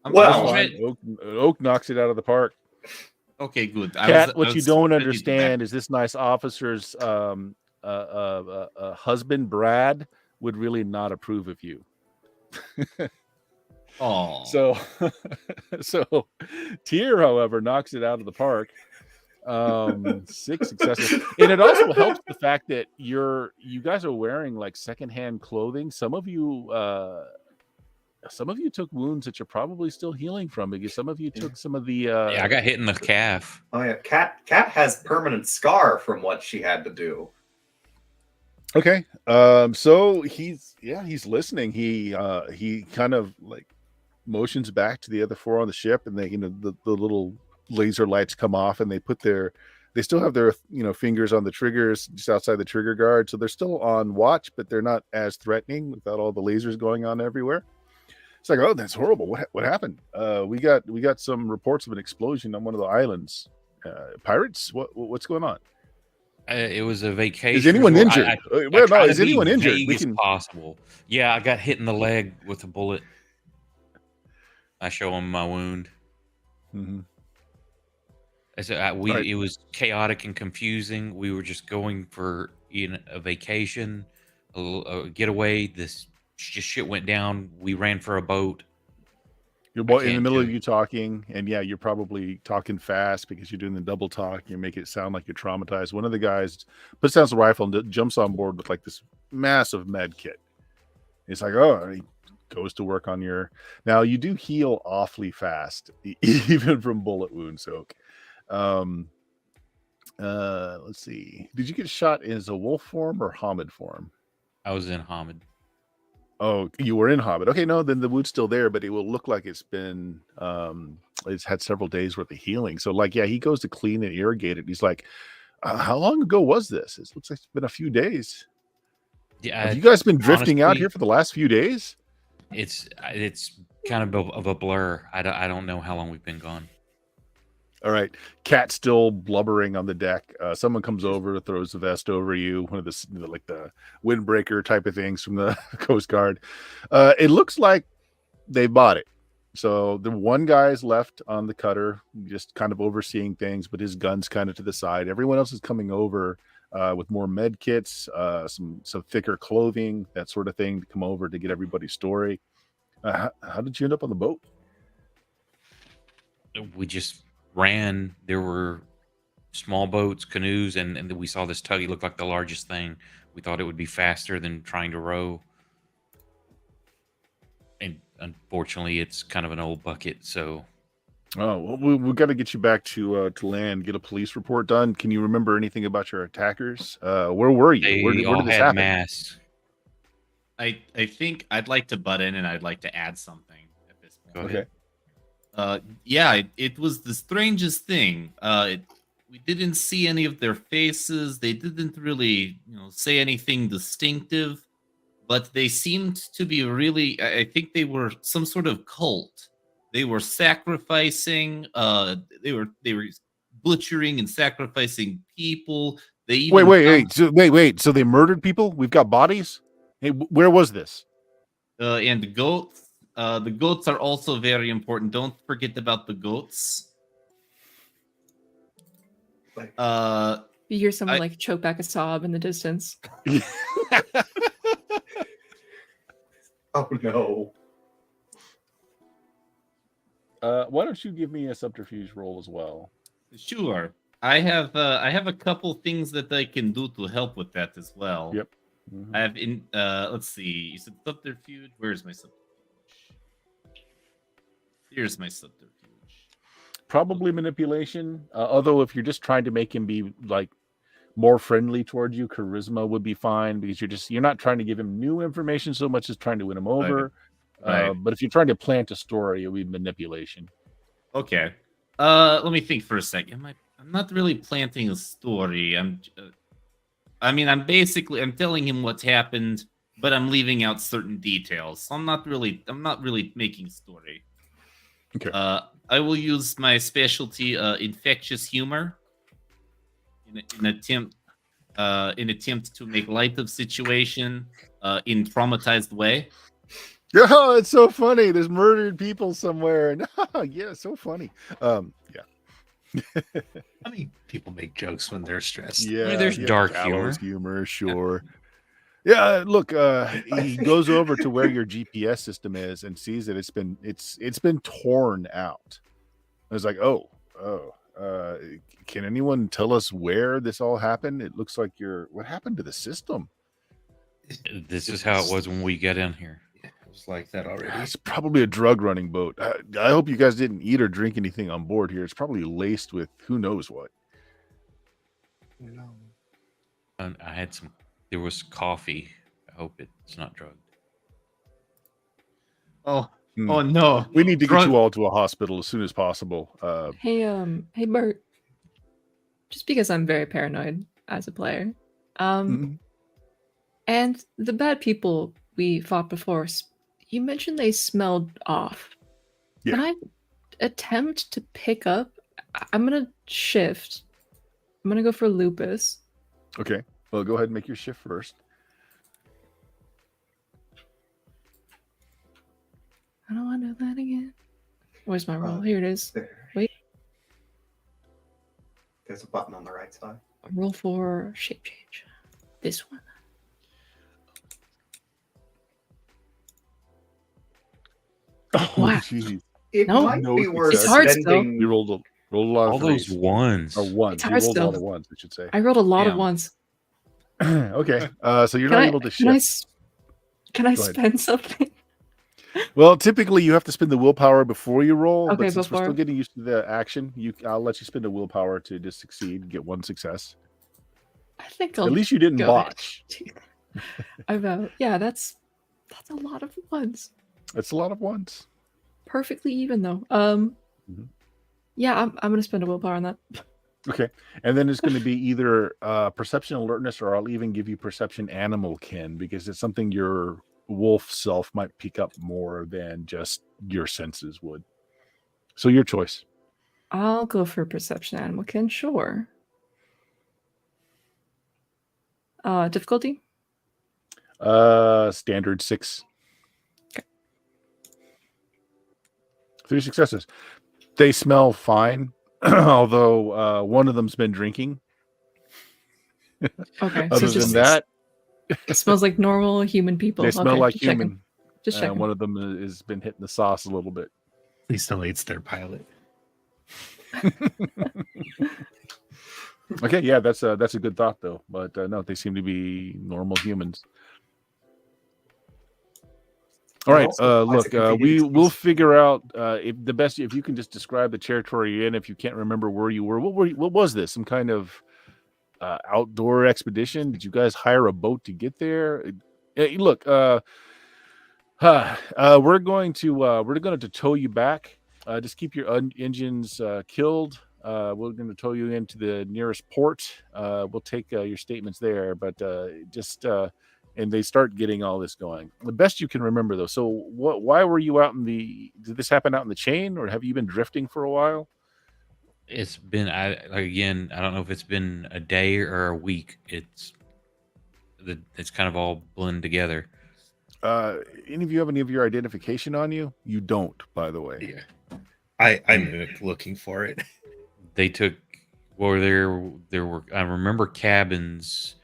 Well, Oak knocks it out of the park. Okay, good. Cat, what you don't ready to understand back- is this nice officer's husband, Brad, would really not approve of you. Oh, So, so Tyr, however, knocks it out of the park. 6 successes, and it also helps the fact that you guys are wearing like secondhand clothing. Some of you took wounds that you're probably still healing from because some of you took some of the. Yeah, I got hit in the calf. oh yeah, Cat has permanent scar from what she had to do. Okay. So he's listening. He kind of like motions back to the other 4 on the ship, and they, the little laser lights come off, and they still have their fingers on the triggers just outside the trigger guard, so they're still on watch, but they're not as threatening without all the lasers going on everywhere. It's like, oh, that's horrible. What happened? We got some reports of an explosion on one of the islands. Pirates? What's going on? It was a vacation. Is anyone resort. injured? I Well, try no, to is be anyone injured? vague We as can. possible. Yeah, I got hit in the leg with a bullet. I show him my wound. Mhm. It Right. was chaotic and confusing. We were just going for a vacation, a getaway. This just shit went down. We ran for a boat. You're I in the can't middle tell of you. you talking, and yeah, you're probably talking fast because you're doing the double talk. You make it sound like you're traumatized. One of the guys puts down the rifle and jumps on board with like this massive med kit. It's like, oh, and he goes to work on your. Now you do heal awfully fast, even from bullet wound soak. Let's see. Did you get shot as a wolf form or Hamid form? I was in Hamid. Oh, you were in Hobbit. Okay, no, then the wound's still there, but it will look like it's been it's had several days worth of healing. So like, yeah, he goes to clean and irrigate it. He's like, how long ago was this? It looks like it's been a few days. Yeah, Have you guys been drifting out honestly, here for the last few days? It's kind of a blur. I don't know how long we've been gone. All right. Cat's still blubbering on the deck. Someone comes over, throws the vest over you, one of the like the windbreaker type of things from the Coast Guard. It looks like they bought it. So the one guy's left on the cutter, just kind of overseeing things, but his gun's kind of to the side. Everyone else is coming over with more med kits, some thicker clothing, that sort of thing, to come over to get everybody's story. How did you end up on the boat? We just ran. There were small boats, canoes, and we saw this tug. It looked like the largest thing. We thought it would be faster than trying to row. And unfortunately, it's kind of an old bucket. So, oh, well, we've got to get you back to land, get a police report done. Can you remember anything about your attackers? Where were you? they Where did all this had happen? masks. I think I'd like to butt in and I'd like to add something at this point. Go Okay. ahead. Yeah, it was the strangest thing. We didn't see any of their faces. They didn't really, say anything distinctive, but they seemed to be really. I think they were some sort of cult. They were sacrificing. They were butchering and sacrificing people. They even Wait. So they murdered people? We've got bodies? Hey, where was this? And the goats. The goats are also very important. Don't forget about the goats. You hear someone I- like choke back a sob in the distance. Oh no. Why don't you give me a subterfuge roll as well? Sure. I have a couple things that I can do to help with that as well. Yep. Mhm. I have let's see. You said subterfuge. Where's my subterfuge? Here's my subterfuge. Probably manipulation. Although if you're just trying to make him be like more friendly towards you, charisma would be fine because you're not trying to give him new information so much as trying to win him over. Right. But if you're trying to plant a story, it would be manipulation. Okay. Let me think for a second. I'm not really planting a story. I'm telling him what's happened, but I'm leaving out certain details. So I'm not really making story. Okay. I will use my specialty, infectious humor, in attempt to make light of situation, in traumatized way. Oh, it's so funny. There's murdered people somewhere. Yeah, so funny. Yeah. I mean, people make jokes when they're stressed. Yeah, there's dark humor, sure. Yeah, look, he goes over to where your GPS system is and sees that it's been torn out. I was like, can anyone tell us where this all happened? It looks like what happened to the system? This is how it was when we got in here. Yeah, it was like that already. It's probably a drug running boat. I hope you guys didn't eat or drink anything on board here. It's probably laced with who knows what. No. And there was coffee. I hope it's not drugged. Oh no! We need to get you all to a hospital as soon as possible. Hey Bert. Just because I'm very paranoid as a player, and the bad people we fought before, you mentioned they smelled off. Yeah. Can I attempt to pick up? I'm gonna shift. I'm gonna go for lupus. Okay. Well, go ahead and make your shift first. I don't want to do that again. Where's my roll? Here it is. There. Wait. There's a button on the right side. Roll for shape change. This one. Oh, Wow. jeez. It No, might be no worth It's hard still. spending. You rolled a lot All of those threes. ones. Or ones. It's You hard rolled a lot still. of ones, I should say. I rolled a lot of Damn. ones. Okay. So you're Can not I- able to Can I, shift. can I Go ahead. spend something? Well, typically you have to spend the willpower before you roll, Okay, but since we're before. still getting used to the action, I'll let you spend a willpower to just succeed, get one success. I think I'll At least you didn't go ahead. botch. Yeah, that's a lot of ones. That's a lot of ones. Perfectly even though. Mhm. Yeah, I'm gonna spend a willpower on that. Okay. And then it's going to be either perception alertness, or I'll even give you perception animal kin, because it's something your wolf self might pick up more than just your senses would. So your choice. I'll go for perception animal kin, sure. Difficulty? Standard 6. Okay. 3 successes. They smell fine, although one of them's been drinking. Okay, Other than that, it smells like normal human people. they smell Okay, like just checking. human. Just checking. One of them has been hitting the sauce a little bit. Please tell me it's their pilot. Okay, yeah, that's a good thought though. But no, they seem to be normal humans. All right, look, we'll figure out if you can just describe the territory you're in. If you can't remember where you were, what was this? Some kind of outdoor expedition? Did you guys hire a boat to get there? Look, we're going to tow you back. Just keep your engines killed. We're going to tow you into the nearest port. We'll take your statements there, but and they start getting all this going. The best you can remember, though. So, why were you out did this happen out in the chain, or have you been drifting for a while? It's been, I don't know if it's been a day or a week. It's kind of all blended together. Any of you have any of your identification on you? You don't, by the way. Yeah. I'm looking for it. They took, there were, I remember cabins,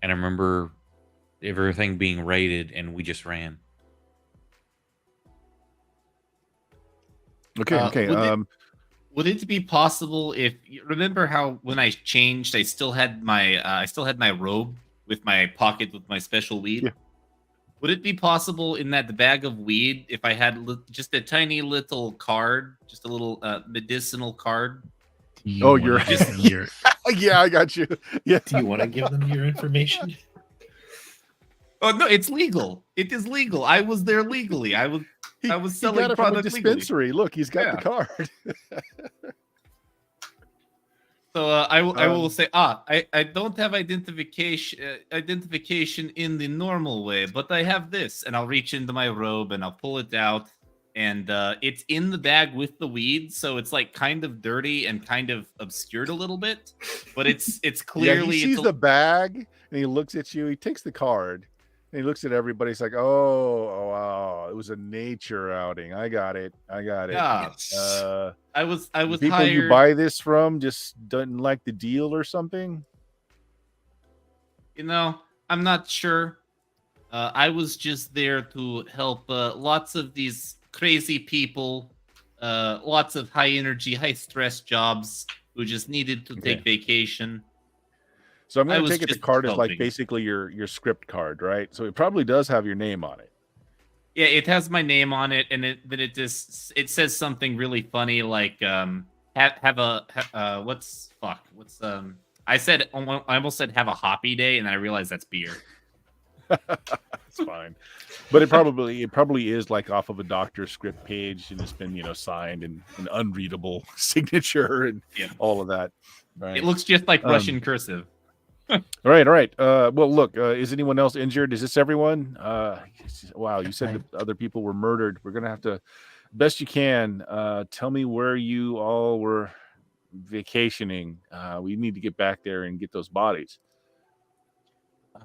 and I remember everything being raided, and we just ran. Okay. Would it be possible if you remember how when I changed, I still had my robe with my pocket with my special weed? Yeah. Would it be possible in that bag of weed if I had just a tiny little card, just a little medicinal card, You Oh, wanna you're give them your yeah, I got you. Yeah. Do you want to give them your information? Oh no, it's legal. It is legal. I was there legally. I was He got selling it from a product legally. dispensary. Look, he's got the Yeah. card. So I will Um, say I don't have identification in the normal way, but I have this, and I'll reach into my robe and I'll pull it out, and it's in the bag with the weed, so it's like kind of dirty and kind of obscured a little bit, but it's Yeah, clearly he sees the bag and he looks at you. He takes the card and he looks at everybody. He's like, "Oh, wow, it was a nature outing. I got it. yeah. Uh, I was the people you hired. buy this from just doesn't like the deal or something." You know, I'm not sure. I was just there to help lots of these crazy people, lots of high energy, high stress jobs who just needed to take vacation. So I'm I going to was take it the just card is like helping. basically your script card, right? So it probably does have your name on it. Yeah, it has my name on it, and it says something really funny like what's I almost said have a hoppy day, and I realized that's beer. It's fine, but it probably is like off of a doctor's script page, and it's been signed and an unreadable signature and Yeah. all of that. Right. It looks just like Russian cursive. All right. Well, look, is anyone else injured? Is this everyone? Wow, you said that other people were murdered. We're gonna have to, best you can, tell me where you all were vacationing. We need to get back there and get those bodies. I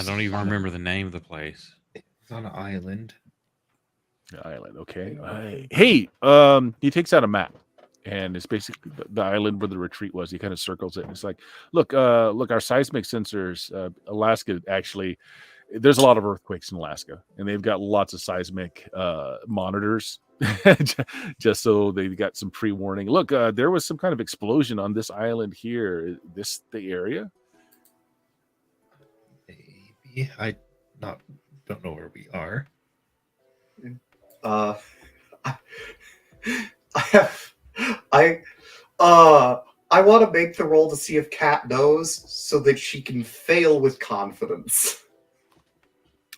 don't even remember the name of the place. It's on an island. The island, okay. Hey, he takes out a map, and it's basically the island where the retreat was. He kind of circles it. And it's like, look, our seismic sensors. Alaska actually, there's a lot of earthquakes in Alaska, and they've got lots of seismic monitors, just so they've got some pre-warning. Look, there was some kind of explosion on this island here. Is this the area? Maybe I don't know where we are. I want to make the roll to see if Kat knows so that she can fail with confidence.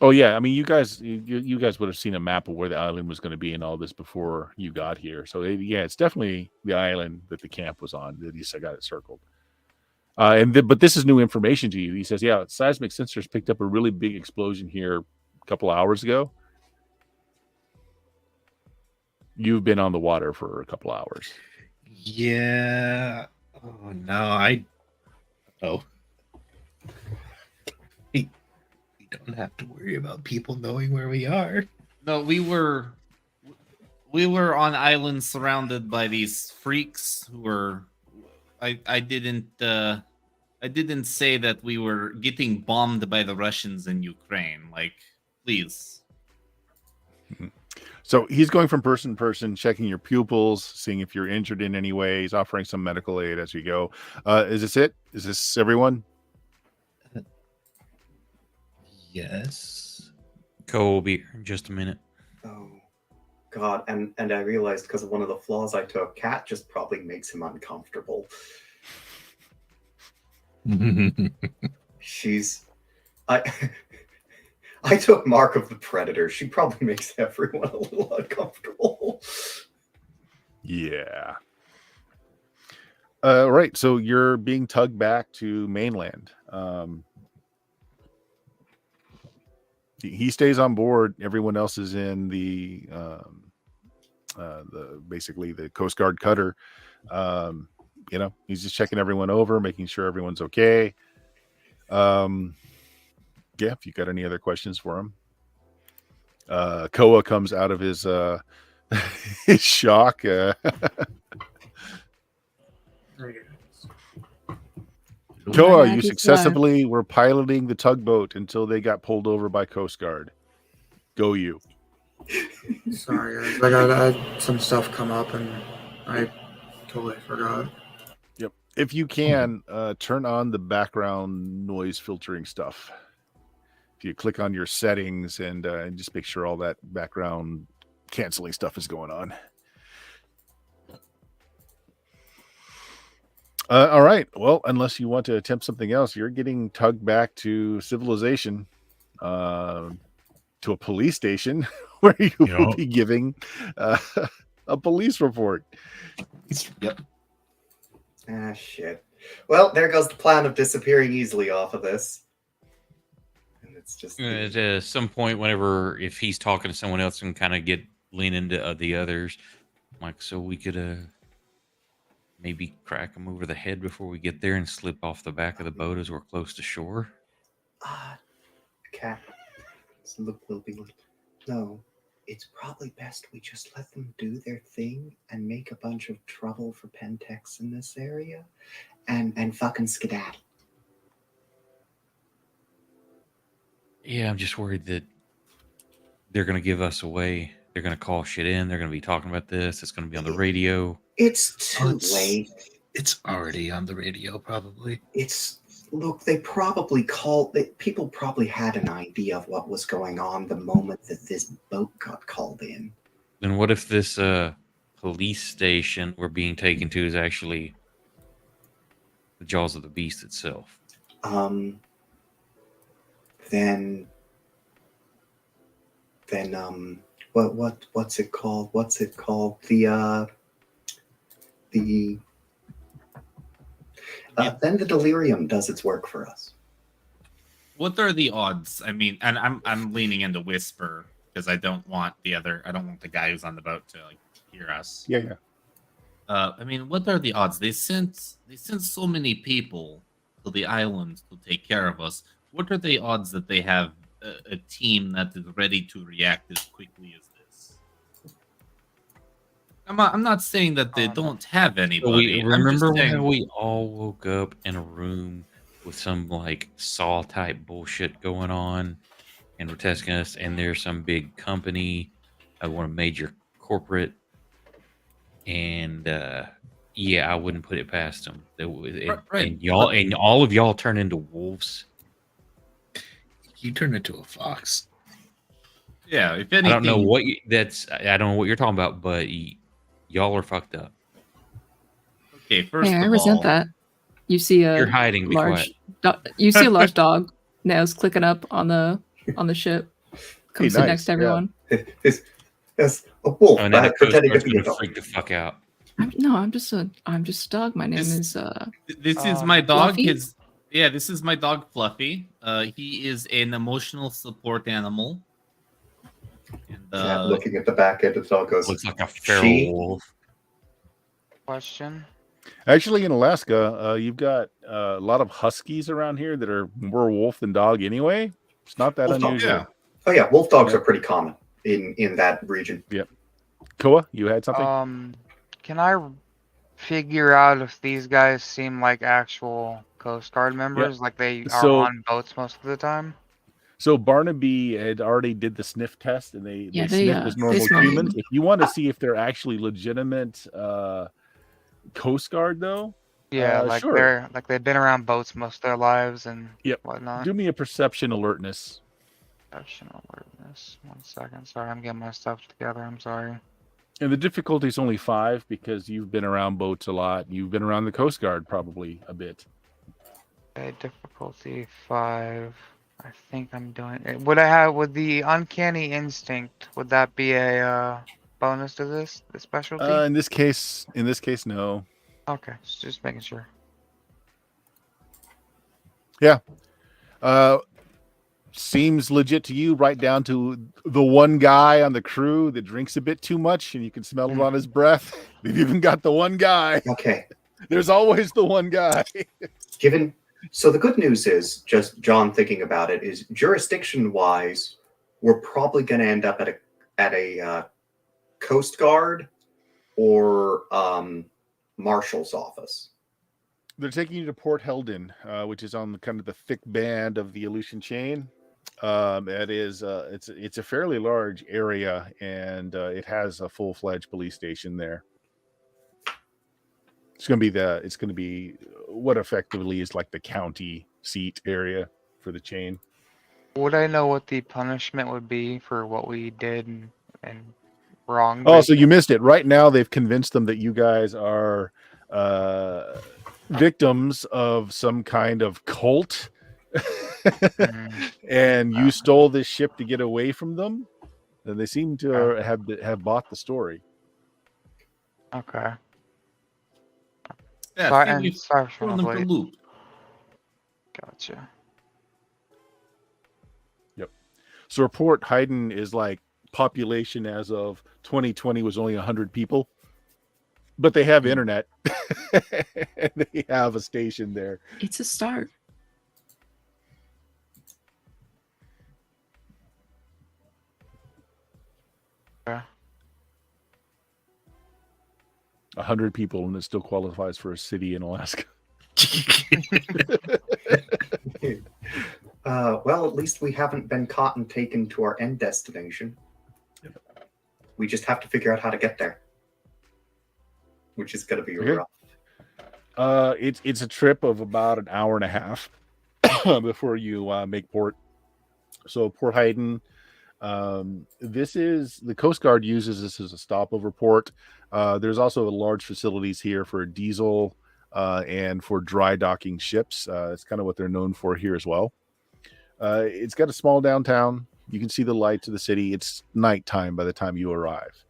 Oh yeah, I mean, you guys would have seen a map of where the island was going to be and all this before you got here. So yeah, it's definitely the island that the camp was on. At least I got it circled. But this is new information to you. He says, yeah, seismic sensors picked up a really big explosion here a couple of hours ago. You've been on the water for a couple hours. Yeah. Oh no, we don't have to worry about people knowing where we are. No, we were on islands surrounded by these freaks who were. I didn't say that we were getting bombed by the Russians in Ukraine. Like, please. So he's going from person to person, checking your pupils, seeing if you're injured in any way. He's offering some medical aid as you go. Is this it? Is this everyone? Yes. Co will be here in just a minute. Oh, God. And I realized because of one of the flaws I took, Kat just probably makes him uncomfortable. I took Mark of the Predator. She probably makes everyone a little uncomfortable. Yeah. Right. So you're being tugged back to mainland. He stays on board. Everyone else is in the basically the Coast Guard cutter. He's just checking everyone over, making sure everyone's okay. Yeah, if you got any other questions for him. Koa comes out of his his shock. Koa, you successfully were piloting the tugboat until they got pulled over by Coast Guard. Go you. Sorry, guys. I had some stuff come up and I totally forgot. Yep. If you can, turn on the background noise filtering stuff. If you click on your settings and just make sure all that background canceling stuff is going on. All right. Well, unless you want to attempt something else, you're getting tugged back to civilization, to a police station where you will Yep. be giving a police report. Yep. Ah, shit. Well, there goes the plan of disappearing easily off of this. And it's just At some point, whenever if he's talking to someone else and kind of lean into the others, like so we could maybe crack him over the head before we get there and slip off the back of the boat as we're close to shore. Cat. Look, will be like, no. It's probably best we just let them do their thing and make a bunch of trouble for Pentex in this area, and fucking skedaddle. Yeah, I'm just worried that they're gonna give us away. They're gonna call shit in. They're gonna be talking about this. It's gonna be on the radio. It's too late. It's already on the radio, probably. Look, people probably had an idea of what was going on the moment that this boat got called in. Then what if this police station we're being taken to is actually the jaws of the beast itself? Then what's it called? Then the delirium does its work for us. What are the odds? I mean, and I'm leaning into whisper because I don't want the guy who's on the boat to like hear us. Yeah. I mean, what are the odds? They sent so many people to the island to take care of us. What are the odds that they have a team that is ready to react as quickly as this? I'm not saying that they don't have anybody. Remember how we all woke up in a room with some like Saw type bullshit going on, and we're testing us, and there's some big company, one major corporate, and yeah, I wouldn't put it past them. Right. And all of y'all turn into wolves. You turn into a fox. Yeah, if anything, I don't know what I don't know what you're talking about, but y'all are fucked up. Okay, first Hey, I of resent all, that. You see a You're hiding. Be quiet. you see a large dog, nails clicking up on the ship. Come sit nice, next to everyone. Yes, a wolf And then the pretending to coast be a guard's dog. gonna freak the fuck out. I'm just a dog. My name is this is my dog. Fluffy? This is my dog Fluffy. He is an emotional support animal. And Cat looking at the back end of the dog goes, Looks like a feral wolf. Question. Actually, in Alaska, you've got a lot of huskies around here that are more wolf than dog anyway. It's not that Wolf dog, unusual. yeah. Oh yeah, wolf dogs are pretty common in that region. Koa, you had something? Can I figure out if these guys seem like actual Coast Guard members, like they are on boats most of the time? So Barnaby had already did the sniff test, and they Yeah, sniffed as they normal smell humans. good. If you want to see if they're actually legitimate Coast Guard, though, Yeah, like sure. they've been around boats most of their lives and Yep. whatnot. Do me a perception alertness. Perception alertness. 1 second. Sorry, I'm getting my stuff together. I'm sorry. And the difficulty is only 5 because you've been around boats a lot. You've been around the Coast Guard probably a bit. Okay, difficulty 5. I think I'm doing it. Would the uncanny instinct, would that be a bonus to the specialty? In this case, no. Okay, just making sure. Yeah. Seems legit to you, right down to the one guy on the crew that drinks a bit too much, and you can smell it on his breath. They've even got the one guy. Okay. There's always the one guy. So the good news is, just John thinking about it, is jurisdiction-wise, we're probably going to end up at a Coast Guard or Marshal's office. They're taking you to Port Heldon, which is on the kind of the thick band of the Aleutian chain. It is it's a fairly large area, and it has a full-fledged police station there. It's going to be what effectively is like the county seat area for the chain. Would I know what the punishment would be for what we did and wrong? Oh, so you missed it. Right now, they've convinced them that you guys are victims of some kind of cult, Mm, and you stole this ship to get away from them. And they seem to have bought the story. okay. Yeah, Start I think and we've start from thrown the them for a plate. loop. Gotcha. So report Haydn is like population as of 2020 was only 100 people, but they have internet. And they have a station there. It's a start. Okay. 100 people, and it still qualifies for a city in Alaska. Well, at least we haven't been caught and taken to our end destination. We just have to figure out how to get there, which is going to be Okay. rough. It's a trip of about an hour and a half before you make port. So Port Haydn, this is the Coast Guard uses this as a stopover port. There's also large facilities here for diesel and for dry docking ships. It's kind of what they're known for here as well. It's got a small downtown. You can see the lights of the city. It's nighttime by the time you arrive.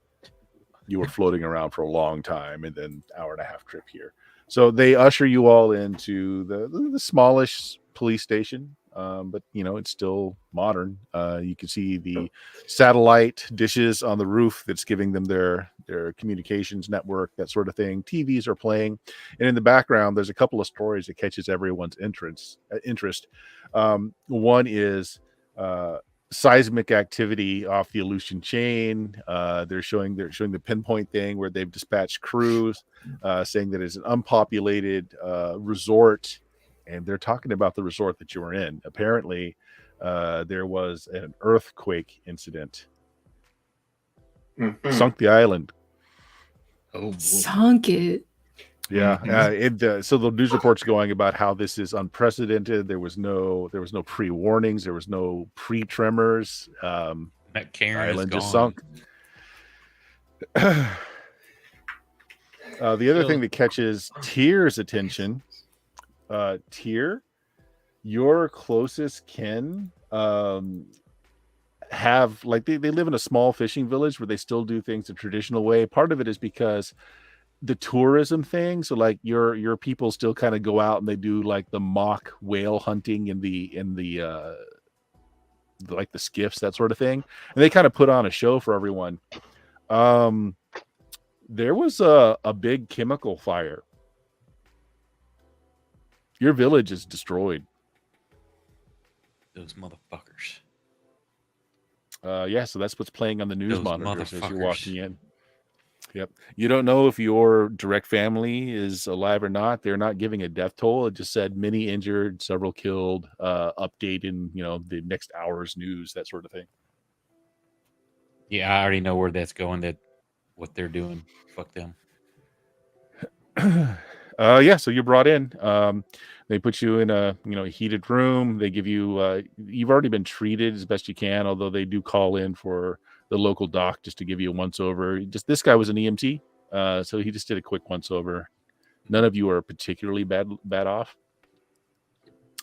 You were floating around for a long time, and then hour and a half trip here. So they usher you all into the smallish police station, but it's still modern. You can see the satellite dishes on the roof that's giving them their communications network, that sort of thing. TVs are playing, and in the background, there's a couple of stories that catches everyone's interest. One is seismic activity off the Aleutian chain. They're showing the pinpoint thing where they've dispatched crews, saying that it's an unpopulated resort, and they're talking about the resort that you were in. Apparently, there was an earthquake incident, sunk the island. Oh, boy. Sunk it. Yeah, so the news reports going about how this is unprecedented. There was no pre-warnings. There was no pre-tremors. That Karen Island is gone. just sunk. The other thing that catches Tyr's attention, Tyr, your closest kin have like they live in a small fishing village where they still do things the traditional way. Part of it is because the tourism thing, so like your people still kind of go out and they do like the mock whale hunting in the like the skiffs, that sort of thing, and they kind of put on a show for everyone. There was a big chemical fire. Your village is destroyed. Those motherfuckers. Yeah, so that's what's playing on the news Those monitors as you're motherfuckers. walking in. Yep. You don't know if your direct family is alive or not. They're not giving a death toll. It just said many injured, several killed, update in, the next hour's news, that sort of thing. Yeah, I already know where that's going. What they're doing. Fuck them. Yeah, so you're brought in. They put you in a heated room. They give you you've already been treated as best you can, although they do call in for the local doc just to give you a once over. Just this guy was an EMT, so he just did a quick once over. None of you are particularly bad off.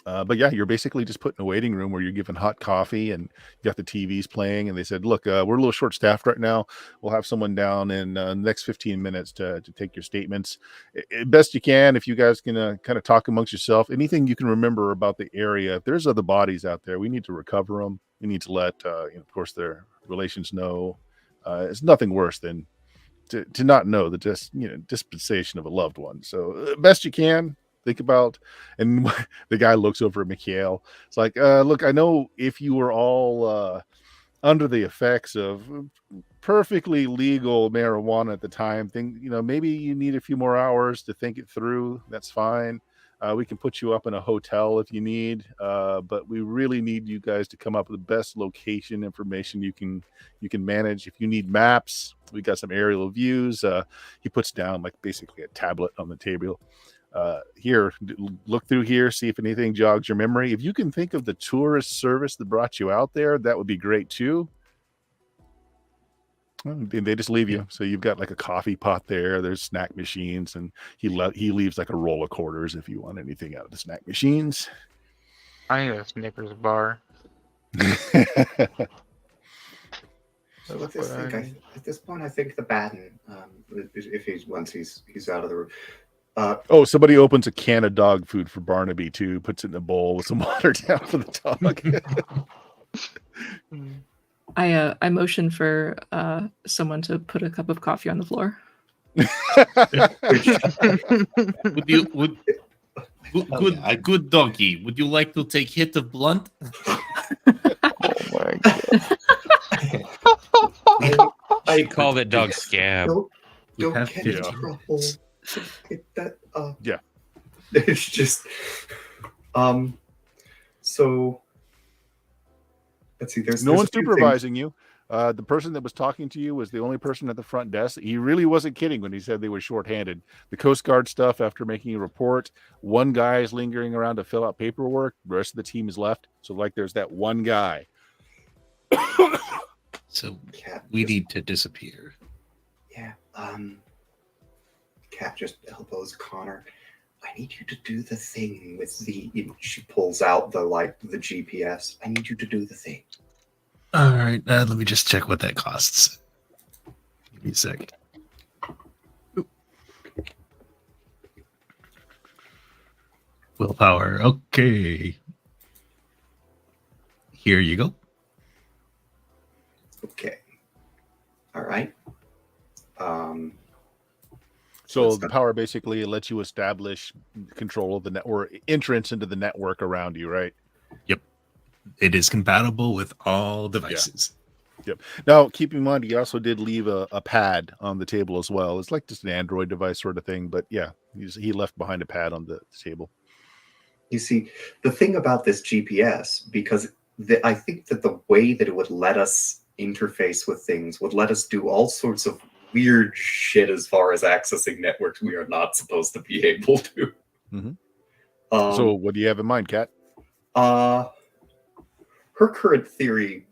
But yeah, you're basically just put in a waiting room where you're given hot coffee and you got the TVs playing. And they said, look, we're a little short staffed right now. We'll have someone down in the next 15 minutes to take your statements. Best you can, if you guys can kind of talk amongst yourself, anything you can remember about the area. If there's other bodies out there, we need to recover them. We need to let, of course, their relations know. It's nothing worse than to not know the dispensation of a loved one. So best you can. Think about, and the guy looks over at Mikhail. It's like, look, I know if you were all under the effects of perfectly legal marijuana at the time, maybe you need a few more hours to think it through. That's fine. We can put you up in a hotel if you need, but we really need you guys to come up with the best location information you can manage. If you need maps, we got some aerial views. He puts down like basically a tablet on the table. Here, look through here, see if anything jogs your memory. If you can think of the tourist service that brought you out there, that would be great too. Well, they just leave you. So you've got like a coffee pot there. There's snack machines, and he leaves like a roll of quarters if you want anything out of the snack machines. I need a Snickers bar. So at this point, I think the Batten, if he's out of the room. Oh, somebody opens a can of dog food for Barnaby too, puts it in a bowl with some water down for the dog. I motion for someone to put a cup of coffee on the floor. Good doggy. Would you like to take hit of blunt? Oh my god. I call that dog Scab. Don't have get to. in trouble. Get that. Yeah. It's just. So. Let's see. There's no one's a few supervising you. The person that was talking to you was the only person at the front desk. He really wasn't kidding when he said they were shorthanded. The Coast Guard stuff, after making a report, one guy is lingering around to fill out paperwork. The rest of the team is left. So, like, there's that one guy. So Cat we just- need to disappear. Yeah. Cat just elbows Connor. I need you to do the thing with the. She pulls out the GPS. I need you to do the thing. All right, let me just check what that costs. Give me a sec. Oop. Willpower. Okay. Here you go. Okay. All right. So the power basically lets you establish control of the network, entrance into the network around you, right? Yep. It is compatible with all devices. Yep. Now, keep in mind, he also did leave a pad on the table as well. It's like just an Android device sort of thing, but yeah, he left behind a pad on the table. You see, the thing about this GPS, because I think that the way that it would let us interface with things would let us do all sorts of weird shit as far as accessing networks we are not supposed to be able to. Mm-hmm. So what do you have in mind, Kat? Her current theory,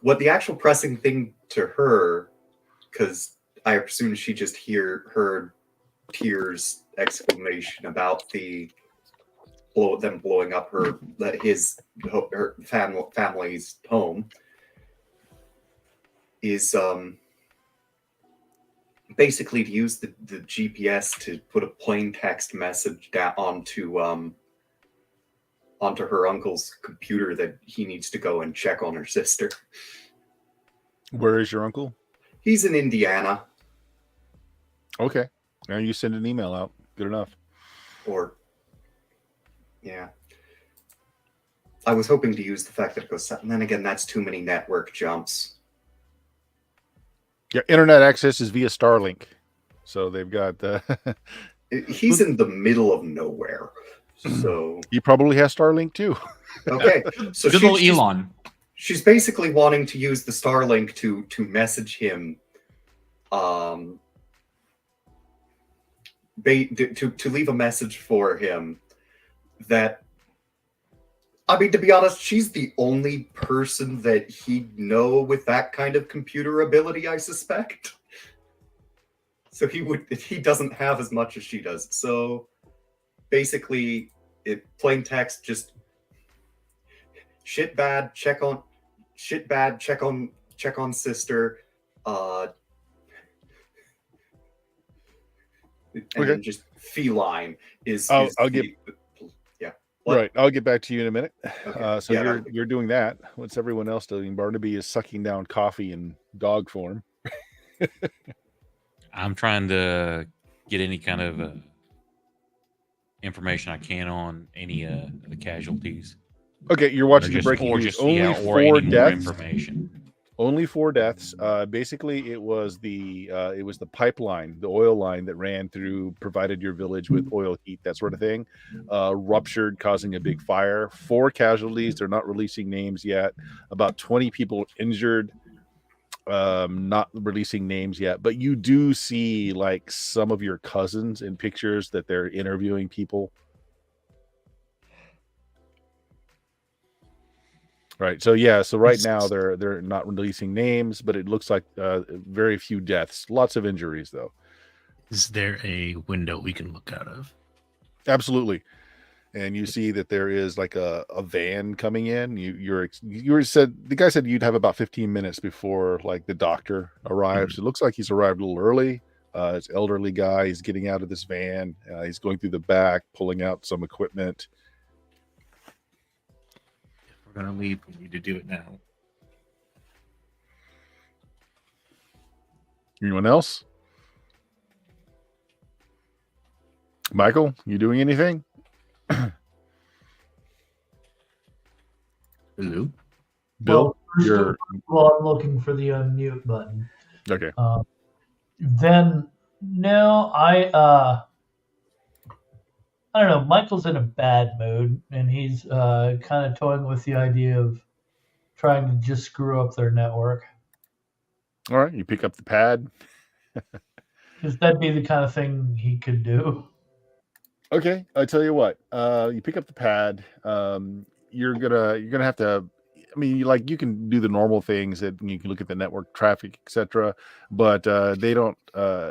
what the actual pressing thing to her, because I presume she just heard Tyr's exclamation about them blowing up her family's home, is basically to use the GPS to put a plain text message down onto her uncle's computer that he needs to go and check on her sister. Where is your uncle? He's in Indiana. Okay. Now you send an email out. Good enough. Yeah. I was hoping to use the fact that it goes, and then again, that's too many network jumps. Yeah, internet access is via Starlink. So they've got He's in the middle of nowhere. So he probably has Starlink too. okay. So Good old Elon. She's basically wanting to use the Starlink to message him, to leave a message for him that, I mean, to be honest, she's the only person that he'd know with that kind of computer ability, I suspect. So he doesn't have as much as she does. So basically, plain text, just shit bad, check on sister. And then just feline is. I'll the- get. Yeah. What? Right. I'll get back to you in a minute. Okay. So Yeah, you're doing that. What's everyone else doing? Barnaby is sucking down coffee in dog form. I'm trying to get any kind of information I can on any of the casualties. Okay, you're watching the breaking news. Only or 4 any more deaths. information. Only 4 deaths. Basically, it was the pipeline, the oil line that ran through, provided your village with oil heat, that sort of thing. Ruptured, causing a big fire. 4 casualties. They're not releasing names yet. About 20 people injured. Not releasing names yet, but you do see like some of your cousins in pictures that they're interviewing people. Right. So yeah. So right now they're not releasing names, but it looks like very few deaths. Lots of injuries though. Is there a window we can look out of? Absolutely. And you see that there is like a van coming in. You said the guy said you'd have about 15 minutes before like the doctor arrives. It looks like he's arrived a little early. It's an elderly guy. He's getting out of this van. He's going through the back, pulling out some equipment. If we're gonna leave, we need to do it now. Anyone else? Michael, you doing anything? Hello? Bill, Well, I'm looking for the unmute button. Okay. Then no, I don't know. Michael's in a bad mood, and he's kind of toying with the idea of trying to just screw up their network. All right. You pick up the pad. Because that'd be the kind of thing he could do. Okay, I tell you what. You pick up the pad. You're gonna have to. I mean, you can do the normal things that you can look at the network traffic, etc. But they don't.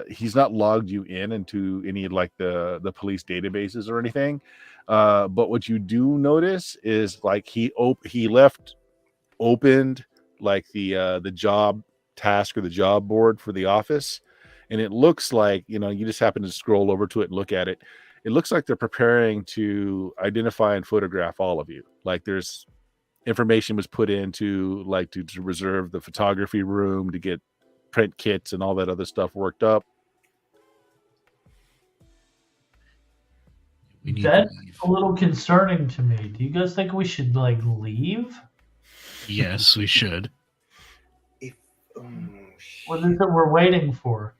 He's not logged you into any like the police databases or anything. But what you do notice is like he opened like the job task or the job board for the office, and it looks like you just happen to scroll over to it and look at it. It looks like they're preparing to identify and photograph all of you. Like there's information was put into like to reserve the photography room, to get print kits and all that other stuff worked up. That's a little concerning to me. Do you guys think we should like leave? Yes, we should. What is it we're waiting for?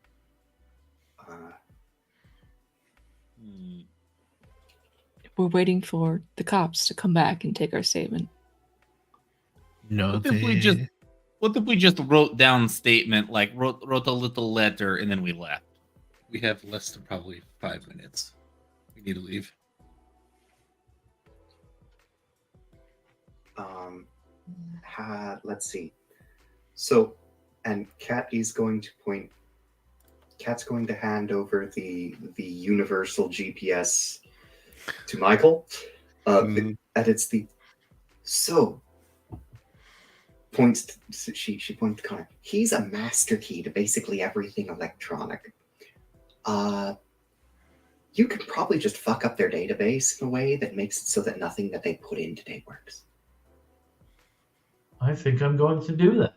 We're waiting for the cops to come back and take our statement. No, What if we just wrote down statement, like wrote a little letter, and then we left? We have less than probably 5 minutes. We need to leave. Let's see. So, and Cat's going to hand over the universal GPS to Michael. And it's she points to Connor. He's a master key to basically everything electronic. You could probably just fuck up their database in a way that makes it so that nothing that they put in today works. I think I'm going to do that.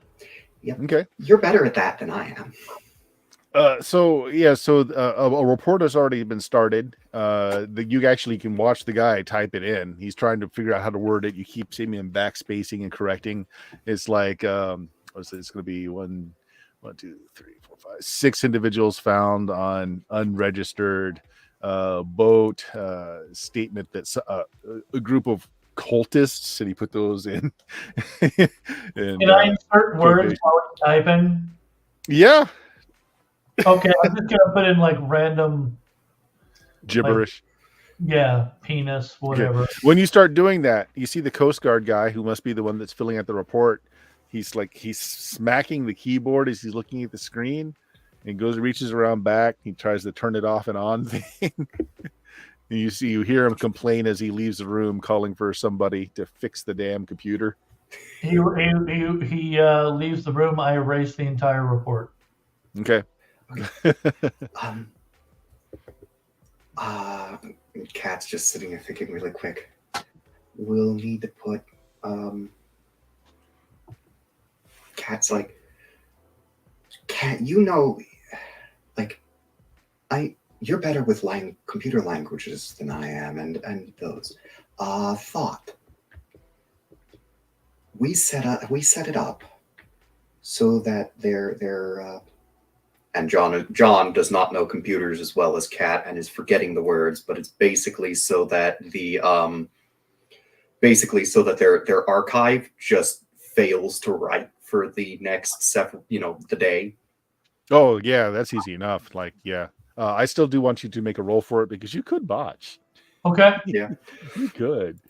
Yep. Okay. You're better at that than I am. So a report has already been started. You actually can watch the guy type it in. He's trying to figure out how to word it. You keep seeing him backspacing and correcting. It's like it's going to be 1, 2, 3, 4, 5, 6 individuals found on unregistered boat. Statement that's a group of cultists, and he put those in. Can I insert words while I'm typing? Yeah. Okay, I'm just gonna put in like random gibberish. Penis, whatever. Okay. When you start doing that, you see the Coast Guard guy, who must be the one that's filling out the report. He's smacking the keyboard as he's looking at the screen, and reaches around back. He tries to turn it off and on thing. And you hear him complain as he leaves the room, calling for somebody to fix the damn computer. He leaves the room. I erase the entire report. Okay. Cat's just sitting there thinking really quick. We'll need to put Cat's like, Cat, you're better with computer languages than I am, and those. Thought. We set it up so that they're and John does not know computers as well as Cat and is forgetting the words, but it's basically so that their archive just fails to write for the next several, the day. Oh yeah, that's easy enough. Like, yeah. I still do want you to make a roll for it because you could botch. Okay. Yeah. You could.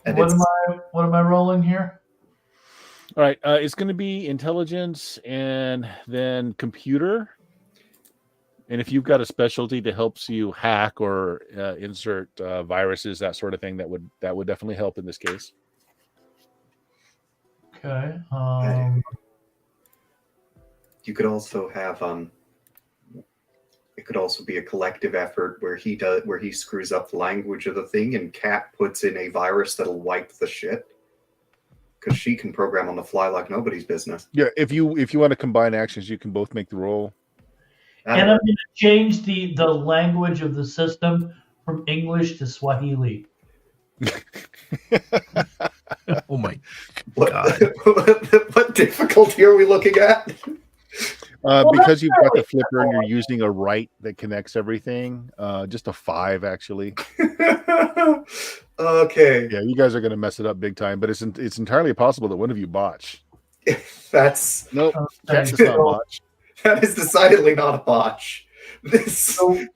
And what am I rolling here? All right, it's going to be intelligence and then computer. And if you've got a specialty that helps you hack or insert viruses, that sort of thing, that would definitely help in this case. Okay. You could also have it could also be a collective effort where he screws up the language of the thing and Kat puts in a virus that'll wipe the shit. Because she can program on the fly like nobody's business. Yeah, if you want to combine actions, you can both make the roll. And I'm going to change the language of the system from English to Swahili. Oh my What, God. what difficulty are we looking at? Because you've got the flipper and you're using a right that connects everything, just a 5 actually. Okay. Yeah, you guys are going to mess it up big time, but it's entirely possible that one of you botch. That's nope. That's not botch. That is decidedly not a botch. So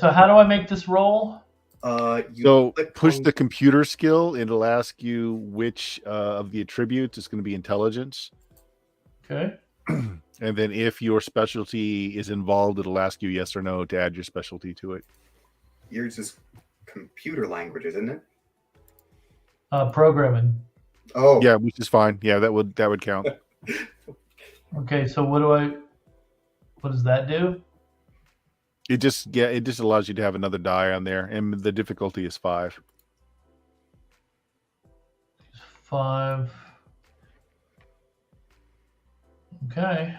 how do I make this roll? So push the computer skill, and it'll ask you which of the attributes is going to be intelligence. Okay. And then if your specialty is involved, it'll ask you yes or no to add your specialty to it. Yours is computer language, isn't it? Programming. Oh. Yeah, which is fine. Yeah, that would count. Okay, so what does that do? It just allows you to have another die on there, and the difficulty is 5. 5. Okay.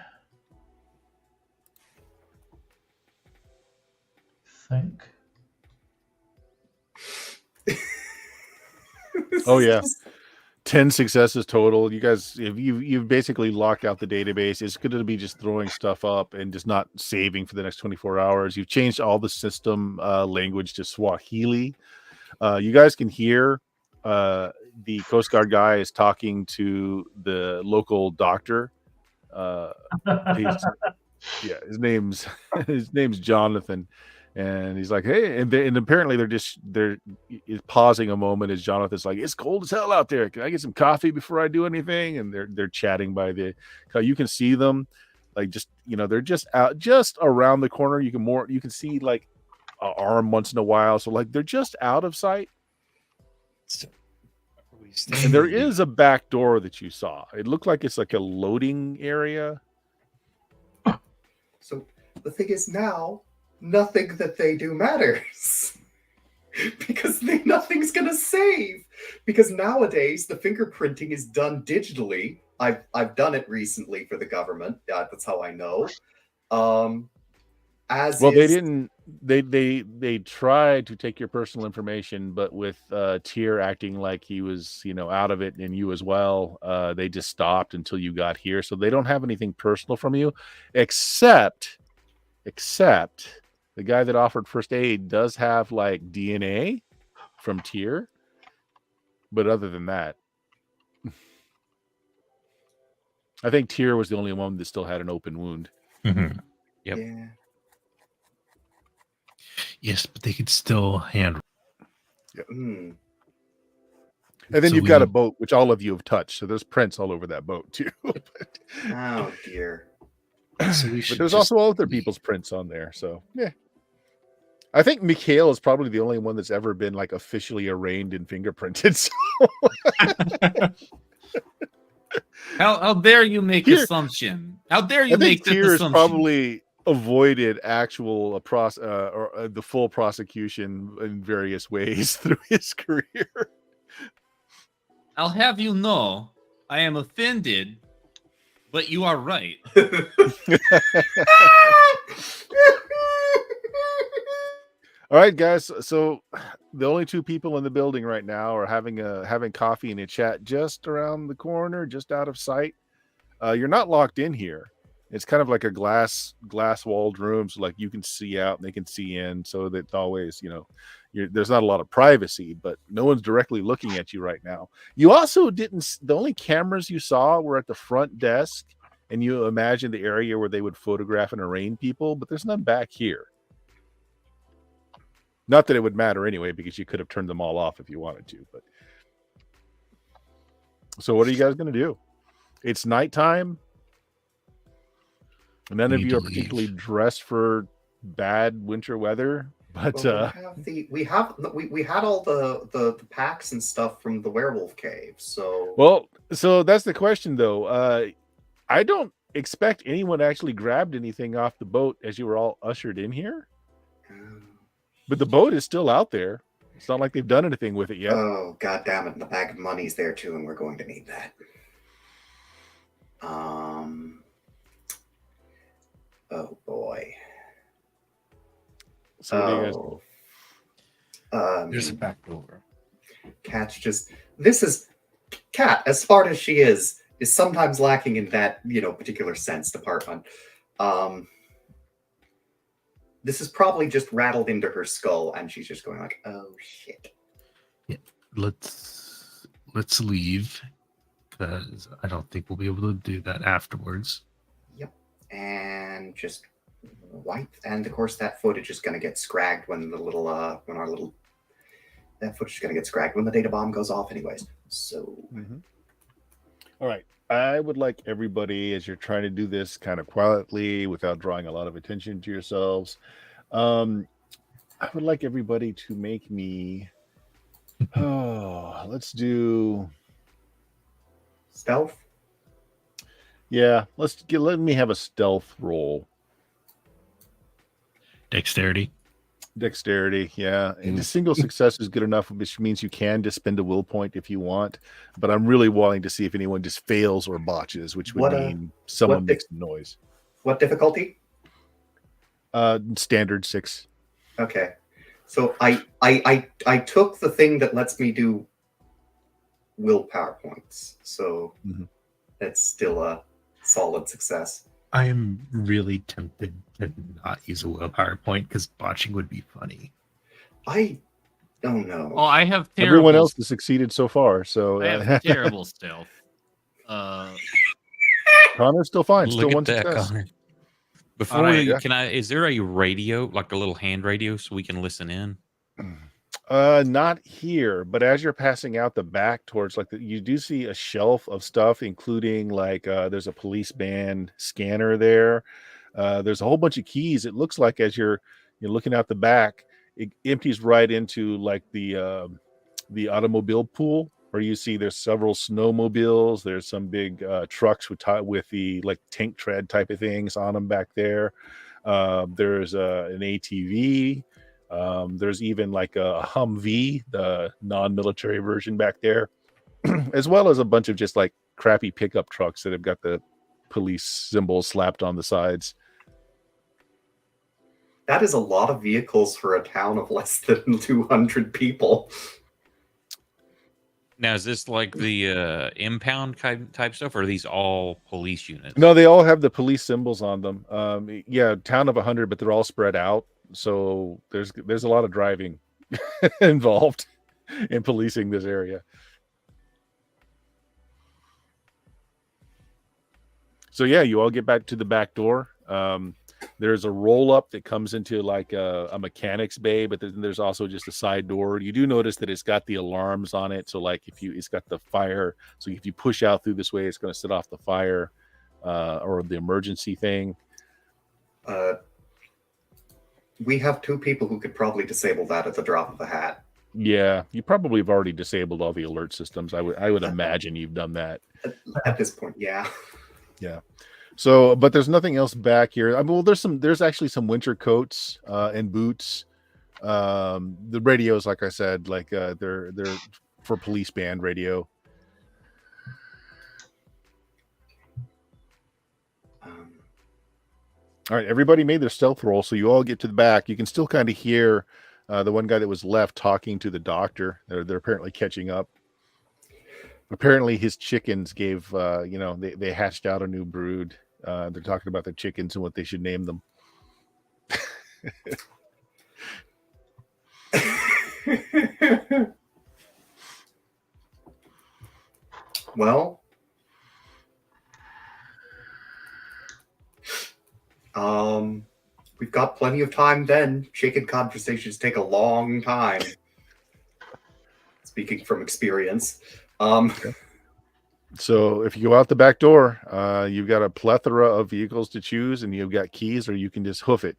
Think. Oh yeah. 10 successes total. You guys, if you've basically locked out the database, it's going to be just throwing stuff up and just not saving for the next 24 hours. You've changed all the system language to Swahili. You guys can hear the Coast Guard guy is talking to the local doctor. His name's Jonathan. And he's like, hey, and apparently they're pausing a moment as Jonathan's like, it's cold as hell out there. Can I get some coffee before I do anything? And they're chatting by you can see them like they're just out just around the corner. You can see like an arm once in a while. So like they're just out of sight. And there is a back door that you saw. It looked like it's like a loading area. So the thing is now, nothing that they do matters because nothing's gonna save. Because nowadays the fingerprinting is done digitally. I've done it recently for the government. That's how I know. They tried to take your personal information, but with Tyr acting like he was out of it, and you as well, they just stopped until you got here. So they don't have anything personal from you, except the guy that offered first aid does have like DNA from Tyr, but other than that, I think Tyr was the only one that still had an open wound. Mm-hmm. Yep. Yeah. Yes, but they could still handle. Yeah. Mm. And then you've got a boat, which all of you have touched. So there's prints all over that boat too. Oh dear. So but there's also other people's prints on there. So yeah. I think Mikhail is probably the only one that's ever been like officially arraigned and fingerprinted. So. How dare you make assumption? How dare you make that Tyr assumption? probably avoided actual the full prosecution in various ways through his career. I'll have you know, I am offended, but you are right. All right, guys. So the only 2 people in the building right now are having coffee and a chat just around the corner, just out of sight. You're not locked in here. It's kind of like a glass walled room, so like you can see out and they can see in. So that always, there's not a lot of privacy, but no one's directly looking at you right now. You also didn't. The only cameras you saw were at the front desk, and you imagine the area where they would photograph and arraign people, but there's none back here. Not that it would matter anyway, because you could have turned them all off if you wanted to. But so, what are you guys going to do? It's nighttime. None of Need you to are particularly leave. dressed for bad winter weather, but Well, we had all the packs and stuff from the werewolf cave. So so that's the question though. I don't expect anyone actually grabbed anything off the boat as you were all ushered in here, but the boat is still out there. It's not like they've done anything with it yet. Oh, god damn it, and the bag of money's there too, and we're going to need that. Oh boy. So what do you guys do? There's a back door. Cat's just Cat, as smart as she is sometimes lacking in that, particular sense department. This is probably just rattled into her skull, and she's just going like, oh shit. Yeah, let's leave, because I don't think we'll be able to do that afterwards. Yep. And just wipe, and of course that footage is going to get scragged when that footage is going to get scragged when the data bomb goes off anyways. So All right. I would like everybody, as you're trying to do this kind of quietly without drawing a lot of attention to yourselves, I would like everybody to make me let's do stealth. Yeah, let me have a stealth roll. Dexterity, yeah. And a single success is good enough, which means you can just spend a will point if you want. But I'm really wanting to see if anyone just fails or botches, which would mean someone makes noise. What difficulty? Standard 6. Okay. So I took the thing that lets me do willpower points. So that's still a solid success. I am really tempted to not use a willpower point because botching would be funny. I don't know. Oh, I have terrible. Everyone else has succeeded so far, so I have terrible stealth. Connor's still fine. Look Still at one that, success. Connor. Before is there a radio, like a little hand radio, so we can listen in? Not here, but as you're passing out the back towards you do see a shelf of stuff, including there's a police band scanner there. There's a whole bunch of keys. It looks like as you're looking out the back, it empties right into the automobile pool, where you see there's several snowmobiles. There's some big trucks with the tank tread type of things on them back there. There's an ATV. There's even a Humvee, the non-military version back there, as well as a bunch of just crappy pickup trucks that have got the police symbols slapped on the sides. That is a lot of vehicles for a town of less than 200 people. Now, is this like the impound type stuff, or are these all police units? No, they all have the police symbols on them. Yeah, town of 100, but they're all spread out. So there's a lot of driving involved in policing this area. So yeah, you all get back to the back door. There's a roll up that comes into a mechanic's bay, but then there's also just a side door. You do notice that it's got the alarms on it. So it's got the fire. So if you push out through this way, it's going to set off the fire or the emergency thing. We have 2 people who could probably disable that at the drop of a hat. Yeah, you probably have already disabled all the alert systems. I would imagine you've done that at this point. Yeah. Yeah. So, but there's nothing else back here. I mean, well, there's actually some winter coats and boots. The radios, like I said, they're for police band radio. All right, everybody made their stealth roll, so you all get to the back. You can still kind of hear the one guy that was left talking to the doctor. They're apparently catching up. Apparently, his chickens gave they hatched out a new brood. They're talking about the chickens and what they should name them. Well, we've got plenty of time then. Chicken conversations take a long time. Speaking from experience. Okay. So if you go out the back door, you've got a plethora of vehicles to choose, and you've got keys, or you can just hoof it.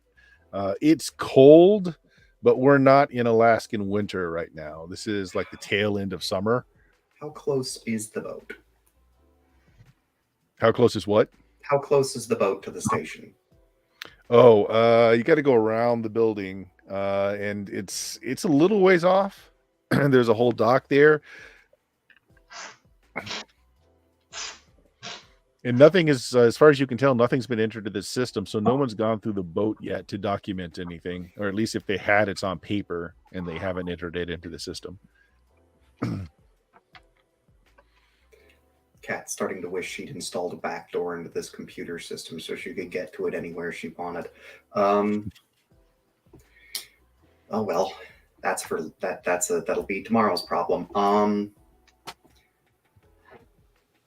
It's cold, but we're not in Alaskan winter right now. This is like the tail end of summer. How close is the boat? How close is what? How close is the boat to the station? Oh, you got to go around the building, and it's a little ways off. There's a whole dock there, and nothing is, as far as you can tell, nothing's been entered to this system. So no one's gone through the boat yet to document anything, or at least if they had, it's on paper, and they haven't entered it into the system. Kat's starting to wish she'd installed a backdoor into this computer system so she could get to it anywhere she wanted. Oh well, that'll be tomorrow's problem.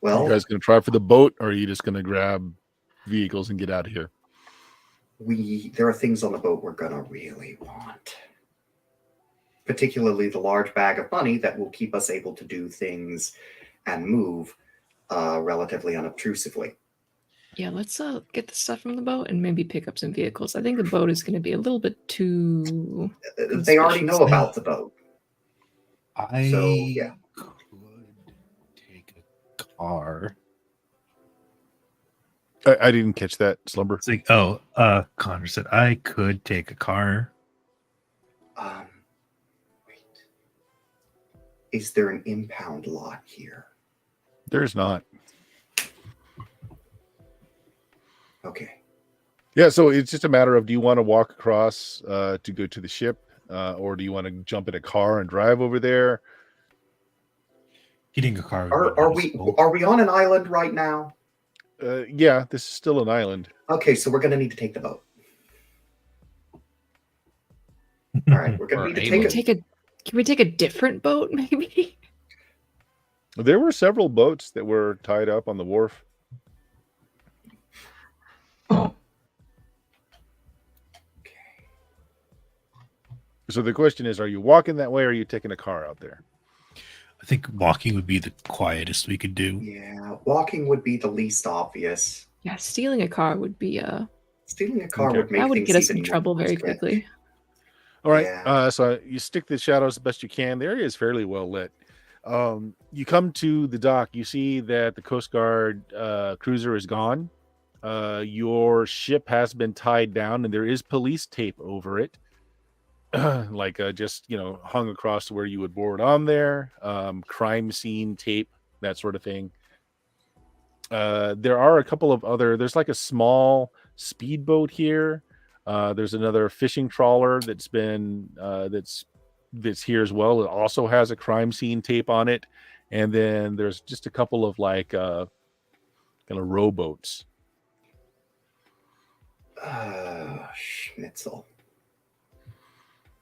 Well, You guys gonna try for the boat, or are you just gonna grab vehicles and get out of here? there are things on the boat we're gonna really want. Particularly the large bag of money that will keep us able to do things and move relatively unobtrusively. Yeah, let's get the stuff from the boat and maybe pick up some vehicles. I think the boat is going to be a little bit too. They already know about the boat. So, yeah. could take a car. I didn't catch that, Slumber. It's like, Connor said I could take a car. Wait. Is there an impound lot here? There's not. Okay. Yeah, so it's just a matter of, do you want to walk across to go to the ship, or do you want to jump in a car and drive over there? Getting a car. Are we on an island right now? Yeah, this is still an island. Okay, so we're going to need to take the boat. All right, we're going to need to take Can we take a different boat, maybe? There were several boats that were tied up on the wharf. So the question is, are you walking that way, or are you taking a car out there? I think walking would be the quietest we could do. Yeah, walking would be the least obvious. Yeah, stealing a car would be Stealing a car would make that would things get us even in trouble more very strict. quickly. All right. Yeah. So you stick the shadows the best you can. The area is fairly well lit. You come to the dock. You see that the Coast Guard cruiser is gone. Your ship has been tied down, and there is police tape over it, like just hung across where you would board on there. Crime scene tape, that sort of thing. There are a couple of other. There's like a small speedboat here. There's another fishing trawler that's been that's here as well. It also has a crime scene tape on it, and then there's just a couple of like kind of rowboats. Schnitzel.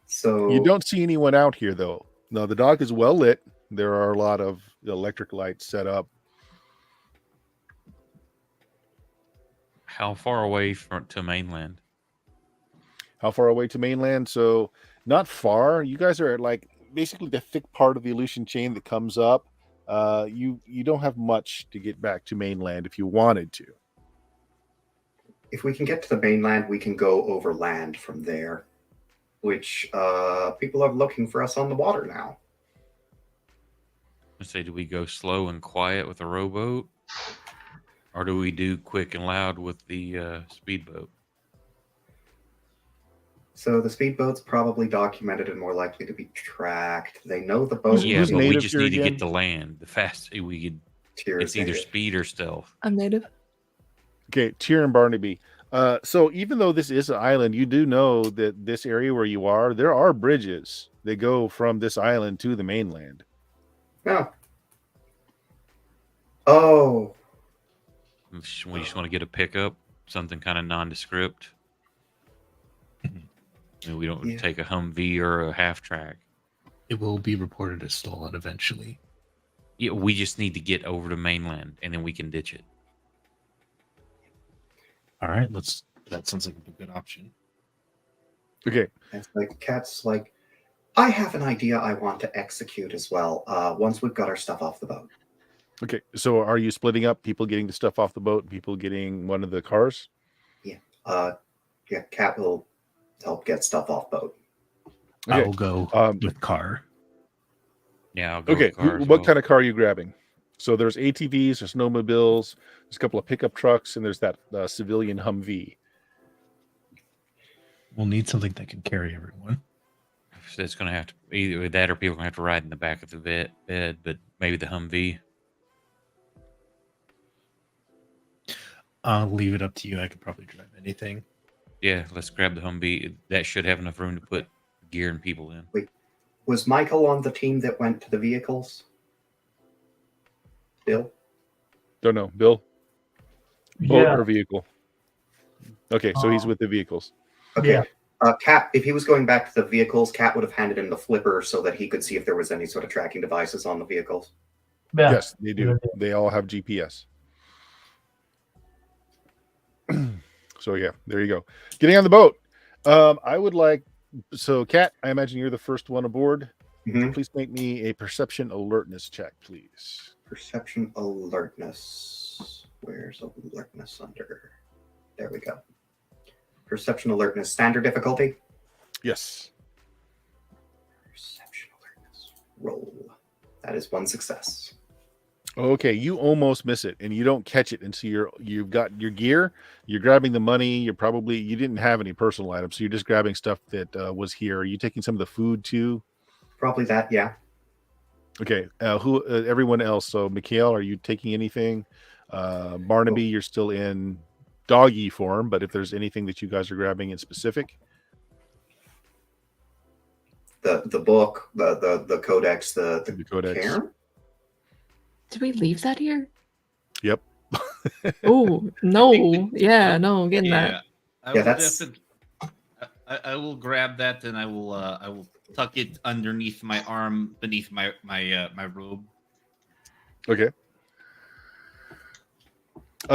So You don't see anyone out here though. No, the dock is well lit. There are a lot of electric lights set up. How far away to mainland? How far away to mainland? So not far. You guys are at like basically the thick part of the Aleutian chain that comes up. You don't have much to get back to mainland if you wanted to. if we can get to the mainland, we can go over land from there, which people are looking for us on the water now. I say, do we go slow and quiet with a rowboat, or do we do quick and loud with the speedboat? So the speedboat's probably documented and more likely to be tracked. They know the boat. Yeah, Who's but we native just here need to again? get to land. The fast we could, it's either speed or stealth. I'm native. Okay, Tyr and Barnaby. So even though this is an island, you do know that this area where you are, there are bridges that go from this island to the mainland. Oh. Oh. We just want to get a pickup, something kind of nondescript. We don't take a Humvee or a half track. It will be reported as stolen eventually. Yeah, we just need to get over to mainland, and then we can ditch it. All right, that sounds like a good option. Okay. And like Cat's like, I have an idea I want to execute as well. Once we've got our stuff off the boat. Okay, so are you splitting up? People getting the stuff off the boat, people getting one of the cars? Yeah, Cat will help get stuff off boat. Okay. I'll go with car. Yeah, I'll go Okay, with car as what well. kind of car are you grabbing? So there's ATVs, there's snowmobiles, there's a couple of pickup trucks, and there's that civilian Humvee. We'll need something that can carry everyone. So it's going to have to either that or people are going to have to ride in the back of the bed, but maybe the Humvee. I'll leave it up to you. I could probably drive anything. Yeah, let's grab the Humvee. That should have enough room to put gear and people in. Wait, was Michael on the team that went to the vehicles? Bill? Don't know, Bill? Boat Yeah. or vehicle? Okay, so he's with the vehicles. Okay. Yeah. Cat, if he was going back to the vehicles, Cat would have handed him the flipper so that he could see if there was any sort of tracking devices on the vehicles. Yeah. Yes, they do. They all have GPS. So yeah, there you go. Getting on the boat. I would like, so Kat, I imagine you're the first one aboard. Mhm. Please make me a perception alertness check, please. Perception alertness. Where's alertness under? There we go. Perception alertness. Standard difficulty? Yes. Perception alertness. Roll. That is one success. Okay, you almost miss it, and you don't catch it until you've got your gear. You're grabbing the money. You didn't have any personal items, so you're just grabbing stuff that was here. Are you taking some of the food too? Probably that, yeah. Okay. Everyone else? So, Mikhail, are you taking anything? Barnaby, you're still in doggy form, but if there's anything that you guys are grabbing in specific, The book, the codex, the codex. cairn? Did we leave that here? Yep. Oh no! Yeah, no, I'm getting that. I Yeah, will that's- definitely. I will grab that and I will tuck it underneath my arm, beneath my robe. Okay.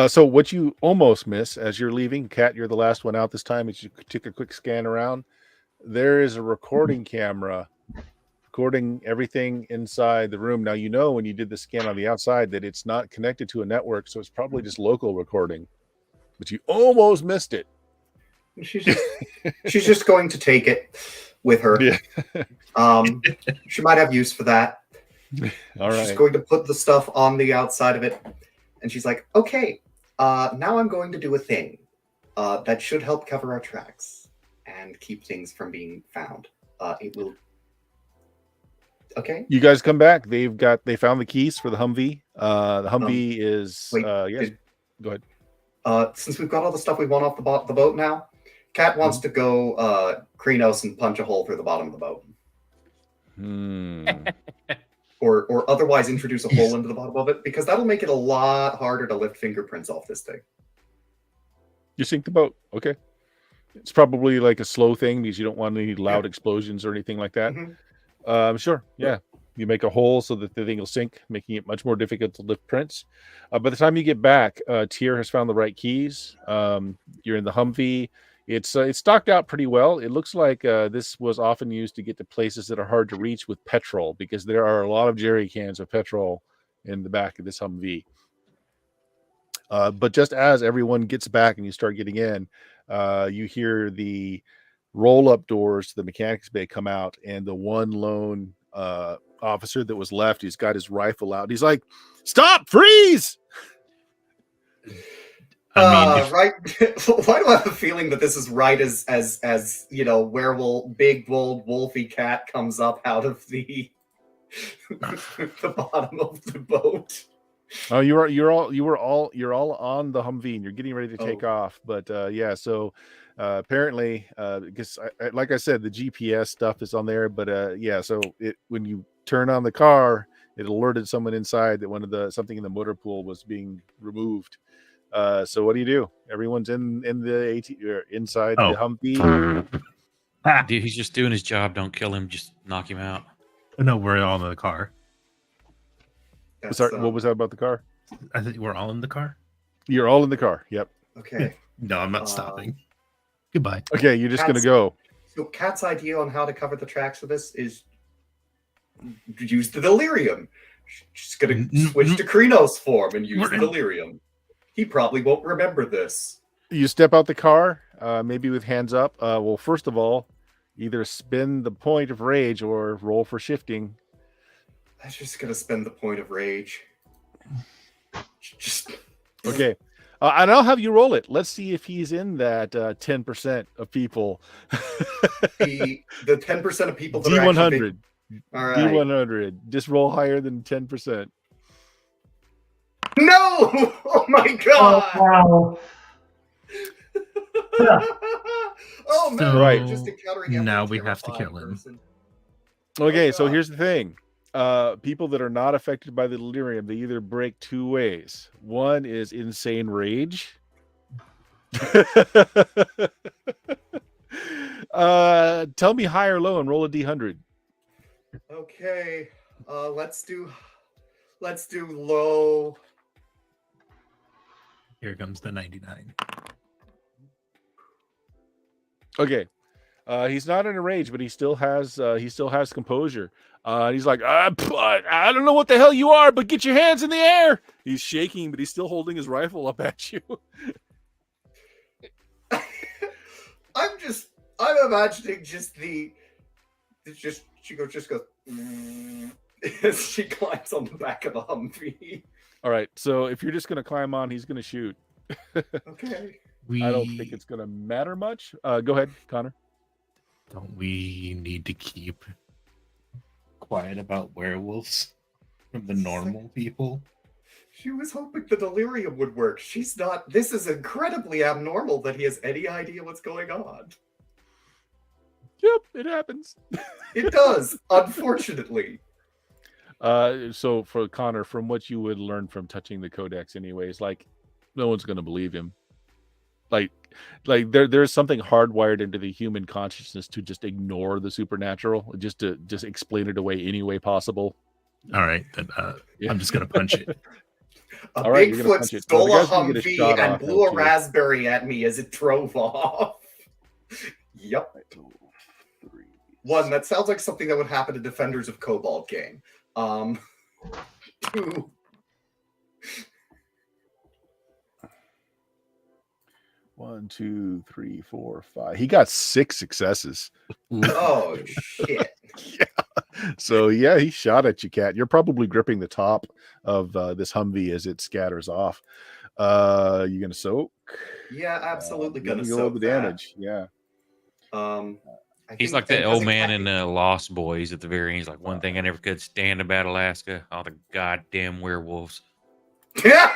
So what you almost miss as you're leaving, Kat, you're the last one out this time, as you took a quick scan around. There is a recording camera recording everything inside the room. Now, you know, when you did the scan on the outside that it's not connected to a network, so it's probably just local recording, but you almost missed it. She's just going to take it with her. Yeah. She might have use for that. All She's right. going to put the stuff on the outside of it. And she's like, okay, now I'm going to do a thing that should help cover our tracks and keep things from being found. It will. Okay. You guys come back. They found the keys for the Humvee. The Humvee is wait, yes. Go ahead. Since we've got all the stuff we want off the boat now, Kat wants to go Krenos and punch a hole through the bottom of the boat. Or otherwise introduce a hole into the bottom of it, because that'll make it a lot harder to lift fingerprints off this thing. You sink the boat. Okay. It's probably like a slow thing because you don't want any loud explosions or anything like that. Sure. Yeah. You make a hole so that the thing will sink, making it much more difficult to lift prints. By the time you get back, Tyr has found the right keys. You're in the Humvee. It's stocked out pretty well. It looks like this was often used to get to places that are hard to reach with petrol, because there are a lot of jerry cans of petrol in the back of this Humvee. But just as everyone gets back and you start getting in, you hear the roll-up doors to the mechanics bay come out, and the one lone officer that was left, he's got his rifle out. He's like, "Stop! Freeze!" Right. Why do I have a feeling that this is right as you know, werewolf, big bold wolfy cat comes up out of the the bottom of the boat? Oh, you're all on the Humvee and you're getting ready to take off. But yeah, so apparently, because like I said, the GPS stuff is on there. But yeah, so when you turn on the car, it alerted someone inside that something in the motor pool was being removed. So what do? Everyone's in the inside the Humvee. Dude, he's just doing his job. Don't kill him. Just knock him out. No, we're all in the car. Sorry, what was that about the car? I think we're all in the car. You're all in the car. Yep. Okay. No, I'm not stopping. Goodbye. Okay, you're just gonna go. So Kat's idea on how to cover the tracks for this is use the delirium. She's gonna switch to Krenos form and use the delirium. He probably won't remember this. You step out the car, maybe with hands up. Well, first of all, either spin the point of rage or roll for shifting. I'm just gonna spend the point of rage. Just okay. And I'll have you roll it. Let's see if he's in that 10% of people. the 10% of people that D100. All right. D100. Just roll higher than 10%. No! Oh my god! Oh, wow. Oh man! So, Right. Just encountering a now we have to terrifying kill him. person. Okay, Oh, so God. here's the thing. People that are not affected by the delirium, they either break two ways. One is insane rage. Tell me high or low and roll a D100. Okay. Let's do low. Here comes the 99. Okay. He's not in a rage, but he still has composure. He's like, I don't know what the hell you are, but get your hands in the air. He's shaking, but he's still holding his rifle up at you. I'm imagining she goes as she climbs on the back of the Humvee. All right, so if you're just gonna climb on, he's gonna shoot. Okay. I don't think it's gonna matter much. Go ahead, Connor. Don't we need to keep quiet about werewolves from the normal people? She was hoping the delirium would work. She's not. This is incredibly abnormal that he has any idea what's going on. Yep, it happens. It does, unfortunately. So for Connor, from what you would learn from touching the codex anyways, like no one's gonna believe him. Like there's something hardwired into the human consciousness to just ignore the supernatural, just to explain it away any way possible. All right, then I'm just gonna punch it. A Bigfoot stole a Humvee and blew a raspberry at me as it drove off. Yep. One, that sounds like something that would happen to Defenders of Cobalt game. Two. One, two, three, four, five. He got 6 successes. Oh shit! Yeah. So yeah, he shot at you, Cat. You're probably gripping the top of this Humvee as it scatters off. You gonna soak? Yeah, absolutely gonna roll soak the damage. Yeah. He's like that old man in Lost Boys at the very end. He's like, one thing I never could stand about Alaska, all the goddamn werewolves. Yeah.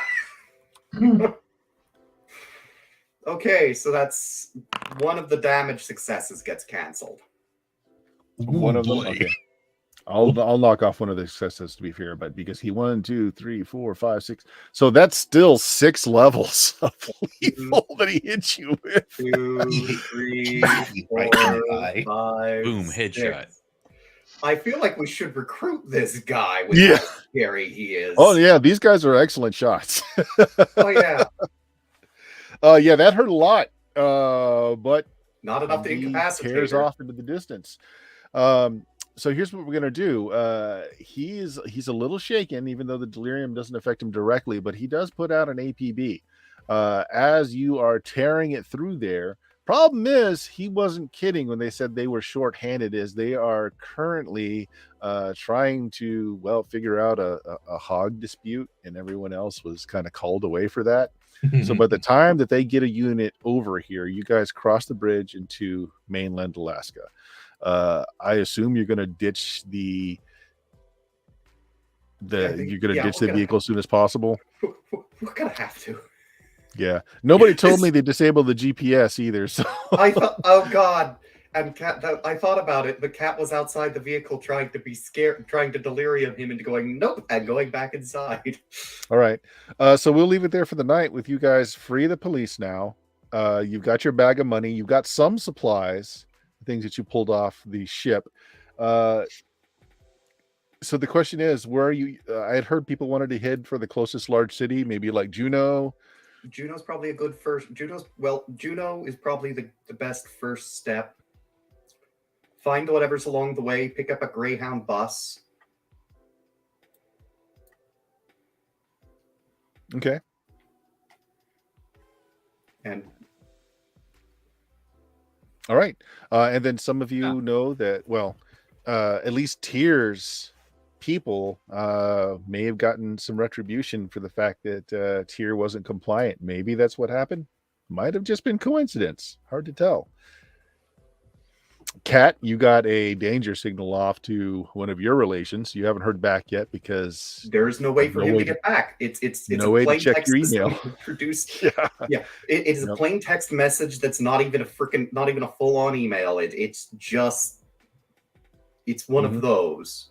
Okay, so that's one of the damage successes gets canceled. One of them. Okay. I'll knock off one of the successes to be fair, but because he 1, 2, 3, 4, 5, 6. So that's still 6 levels of lethal that he hits you with. 2, 3, 4, 5. Boom, headshot. I feel like we should recruit this guy with how scary he is. Oh yeah, these guys are excellent shots. Oh yeah. Yeah, that hurt a lot. But not enough to incapacitate. Tears off into the distance. So here's what we're gonna do. He's a little shaken, even though the delirium doesn't affect him directly, but he does put out an APB. As you are tearing it through there. Problem is, he wasn't kidding when they said they were short-handed, as they are currently trying to figure out a hog dispute, and everyone else was kind of called away for that. So by the time that they get a unit over here, you guys cross the bridge into mainland Alaska. I assume you're going to ditch the vehicle as soon as possible. We're gonna have to. Yeah, nobody told me they disabled the GPS either. So I thought, oh god, and Cat. I thought about it. The Cat was outside the vehicle trying to be scared, trying to delirium him into going nope and going back inside. All right, so we'll leave it there for the night with you guys free of the police now. You've got your bag of money. You've got some supplies, things that you pulled off the ship. So the question is, where are you? I had heard people wanted to head for the closest large city, maybe like Juneau. Juneau's probably a good first. Juneau is probably the best first step. Find whatever's along the way. Pick up a Greyhound bus. Okay. And All right. And then some of you know that, well, at least Tyr's people may have gotten some retribution for the fact that Tyr wasn't compliant. Maybe that's what happened. Might have just been coincidence. Hard to tell. Kat, you got a danger signal off to one of your relations. You haven't heard back yet because there's no way for him to get back. It's no a way to plain check text your that's email. going to produce. Yeah. Yeah, it is a Yep. plain text message that's not even a full on email. It's one of those.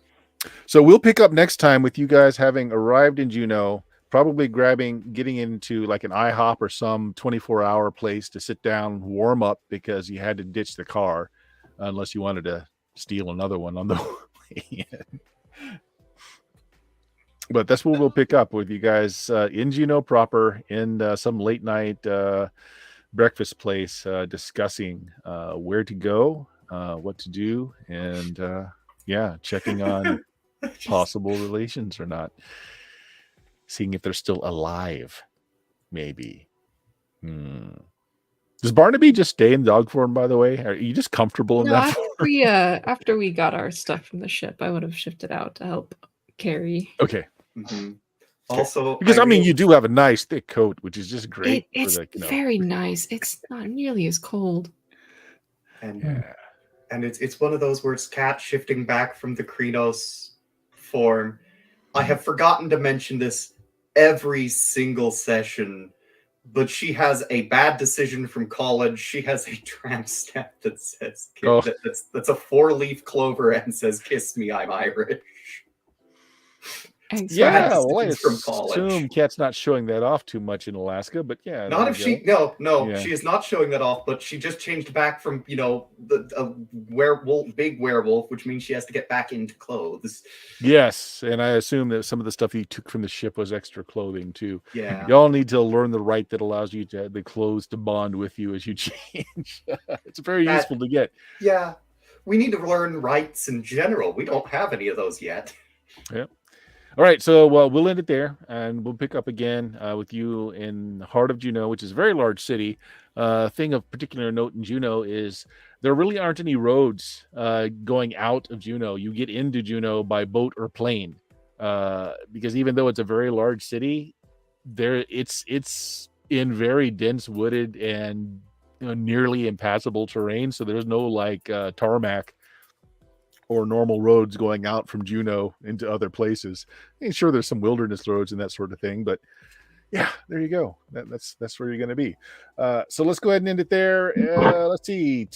So we'll pick up next time with you guys having arrived in Juneau, probably getting into like an IHOP or some 24-hour place to sit down, warm up because you had to ditch the car, unless you wanted to steal another one on the way in. But that's what we'll pick up with you guys in Juneau proper, in some late night breakfast place, discussing where to go, what to do, and checking on possible relations or not, seeing if they're still alive, maybe. Does Barnaby just stay in dog form, by the way? Are you just comfortable in that form? After we got our stuff from the ship, I would have shifted out to help carry. Okay. Mm-hmm. Also, because I mean, you do have a nice thick coat, which is just great. It's very nice. It's not nearly as cold. And it's one of those where it's Cat shifting back from the Krynos form. I have forgotten to mention this every single session, but she has a bad decision from college. She has a tramp stamp that says that's a 4-leaf clover and says "Kiss me, I'm Irish." Yeah, well, I assume Kat's not showing that off too much in Alaska, but yeah. Not if she she is not showing that off, but she just changed back from the big werewolf, which means she has to get back into clothes. Yes, and I assume that some of the stuff you took from the ship was extra clothing too. Yeah, y'all need to learn the right that allows you to have the clothes to bond with you as you change. It's very useful to get. Yeah, we need to learn rights in general. We don't have any of those yet. Yeah. All right, so we'll end it there, and we'll pick up again with you in the heart of Juneau, which is a very large city. Thing of particular note in Juneau is there really aren't any roads going out of Juneau. You get into Juneau by boat or plane, because even though it's a very large city, it's in very dense wooded and nearly impassable terrain. So there's no like tarmac or normal roads going out from Juneau into other places. And sure, there's some wilderness roads and that sort of thing, but yeah, there you go. That's where you're going to be. So let's go ahead and end it there. Let's see.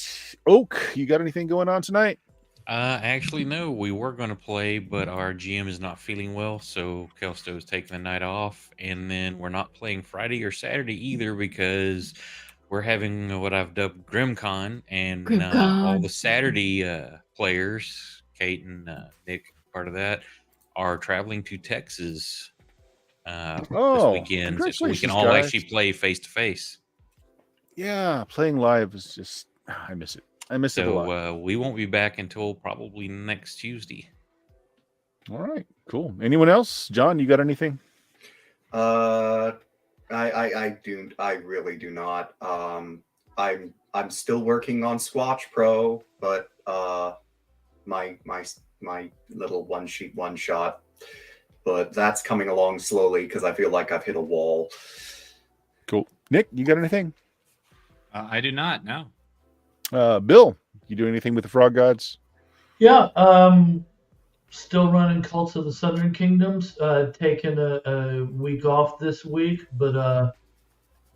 Oak, you got anything going on tonight? Actually, no. We were going to play, but our GM is not feeling well, so Kelsto is taking the night off, and then we're not playing Friday or Saturday either because we're having what I've dubbed GrimCon, and all the Saturday players, Kate and Nick, part of that, are traveling to Texas this weekend, so we can all actually play face to face. Yeah, playing live is just I miss it. I miss it a lot. So we won't be back until probably next Tuesday. All right, cool. Anyone else? John, you got anything? I really do not. I'm still working on Squatch Pro, but my little one shot, but that's coming along slowly because I feel like I've hit a wall. Cool. Nick, you got anything? I do not. No. Bill, you do anything with the Frog Gods? Yeah. Still running Cults of the Southern Kingdoms. Taking a week off this week, but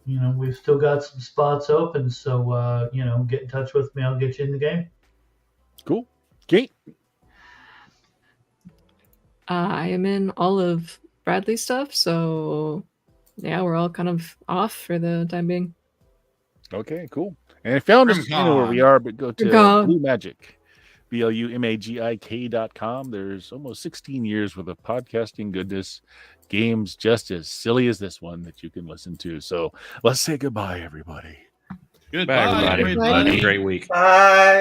we've still got some spots open. So get in touch with me. I'll get you in the game. Cool. Kate? I am in all of Bradley's stuff, so yeah, we're all kind of off for the time being. Okay, cool. And if found us, you know where we are, but go to Blue Magic, BLUMAGIK.com. There's almost 16 years worth of podcasting goodness, games just as silly as this one that you can listen to. So let's say goodbye, everybody. Goodbye, everybody. Have a great week. Bye.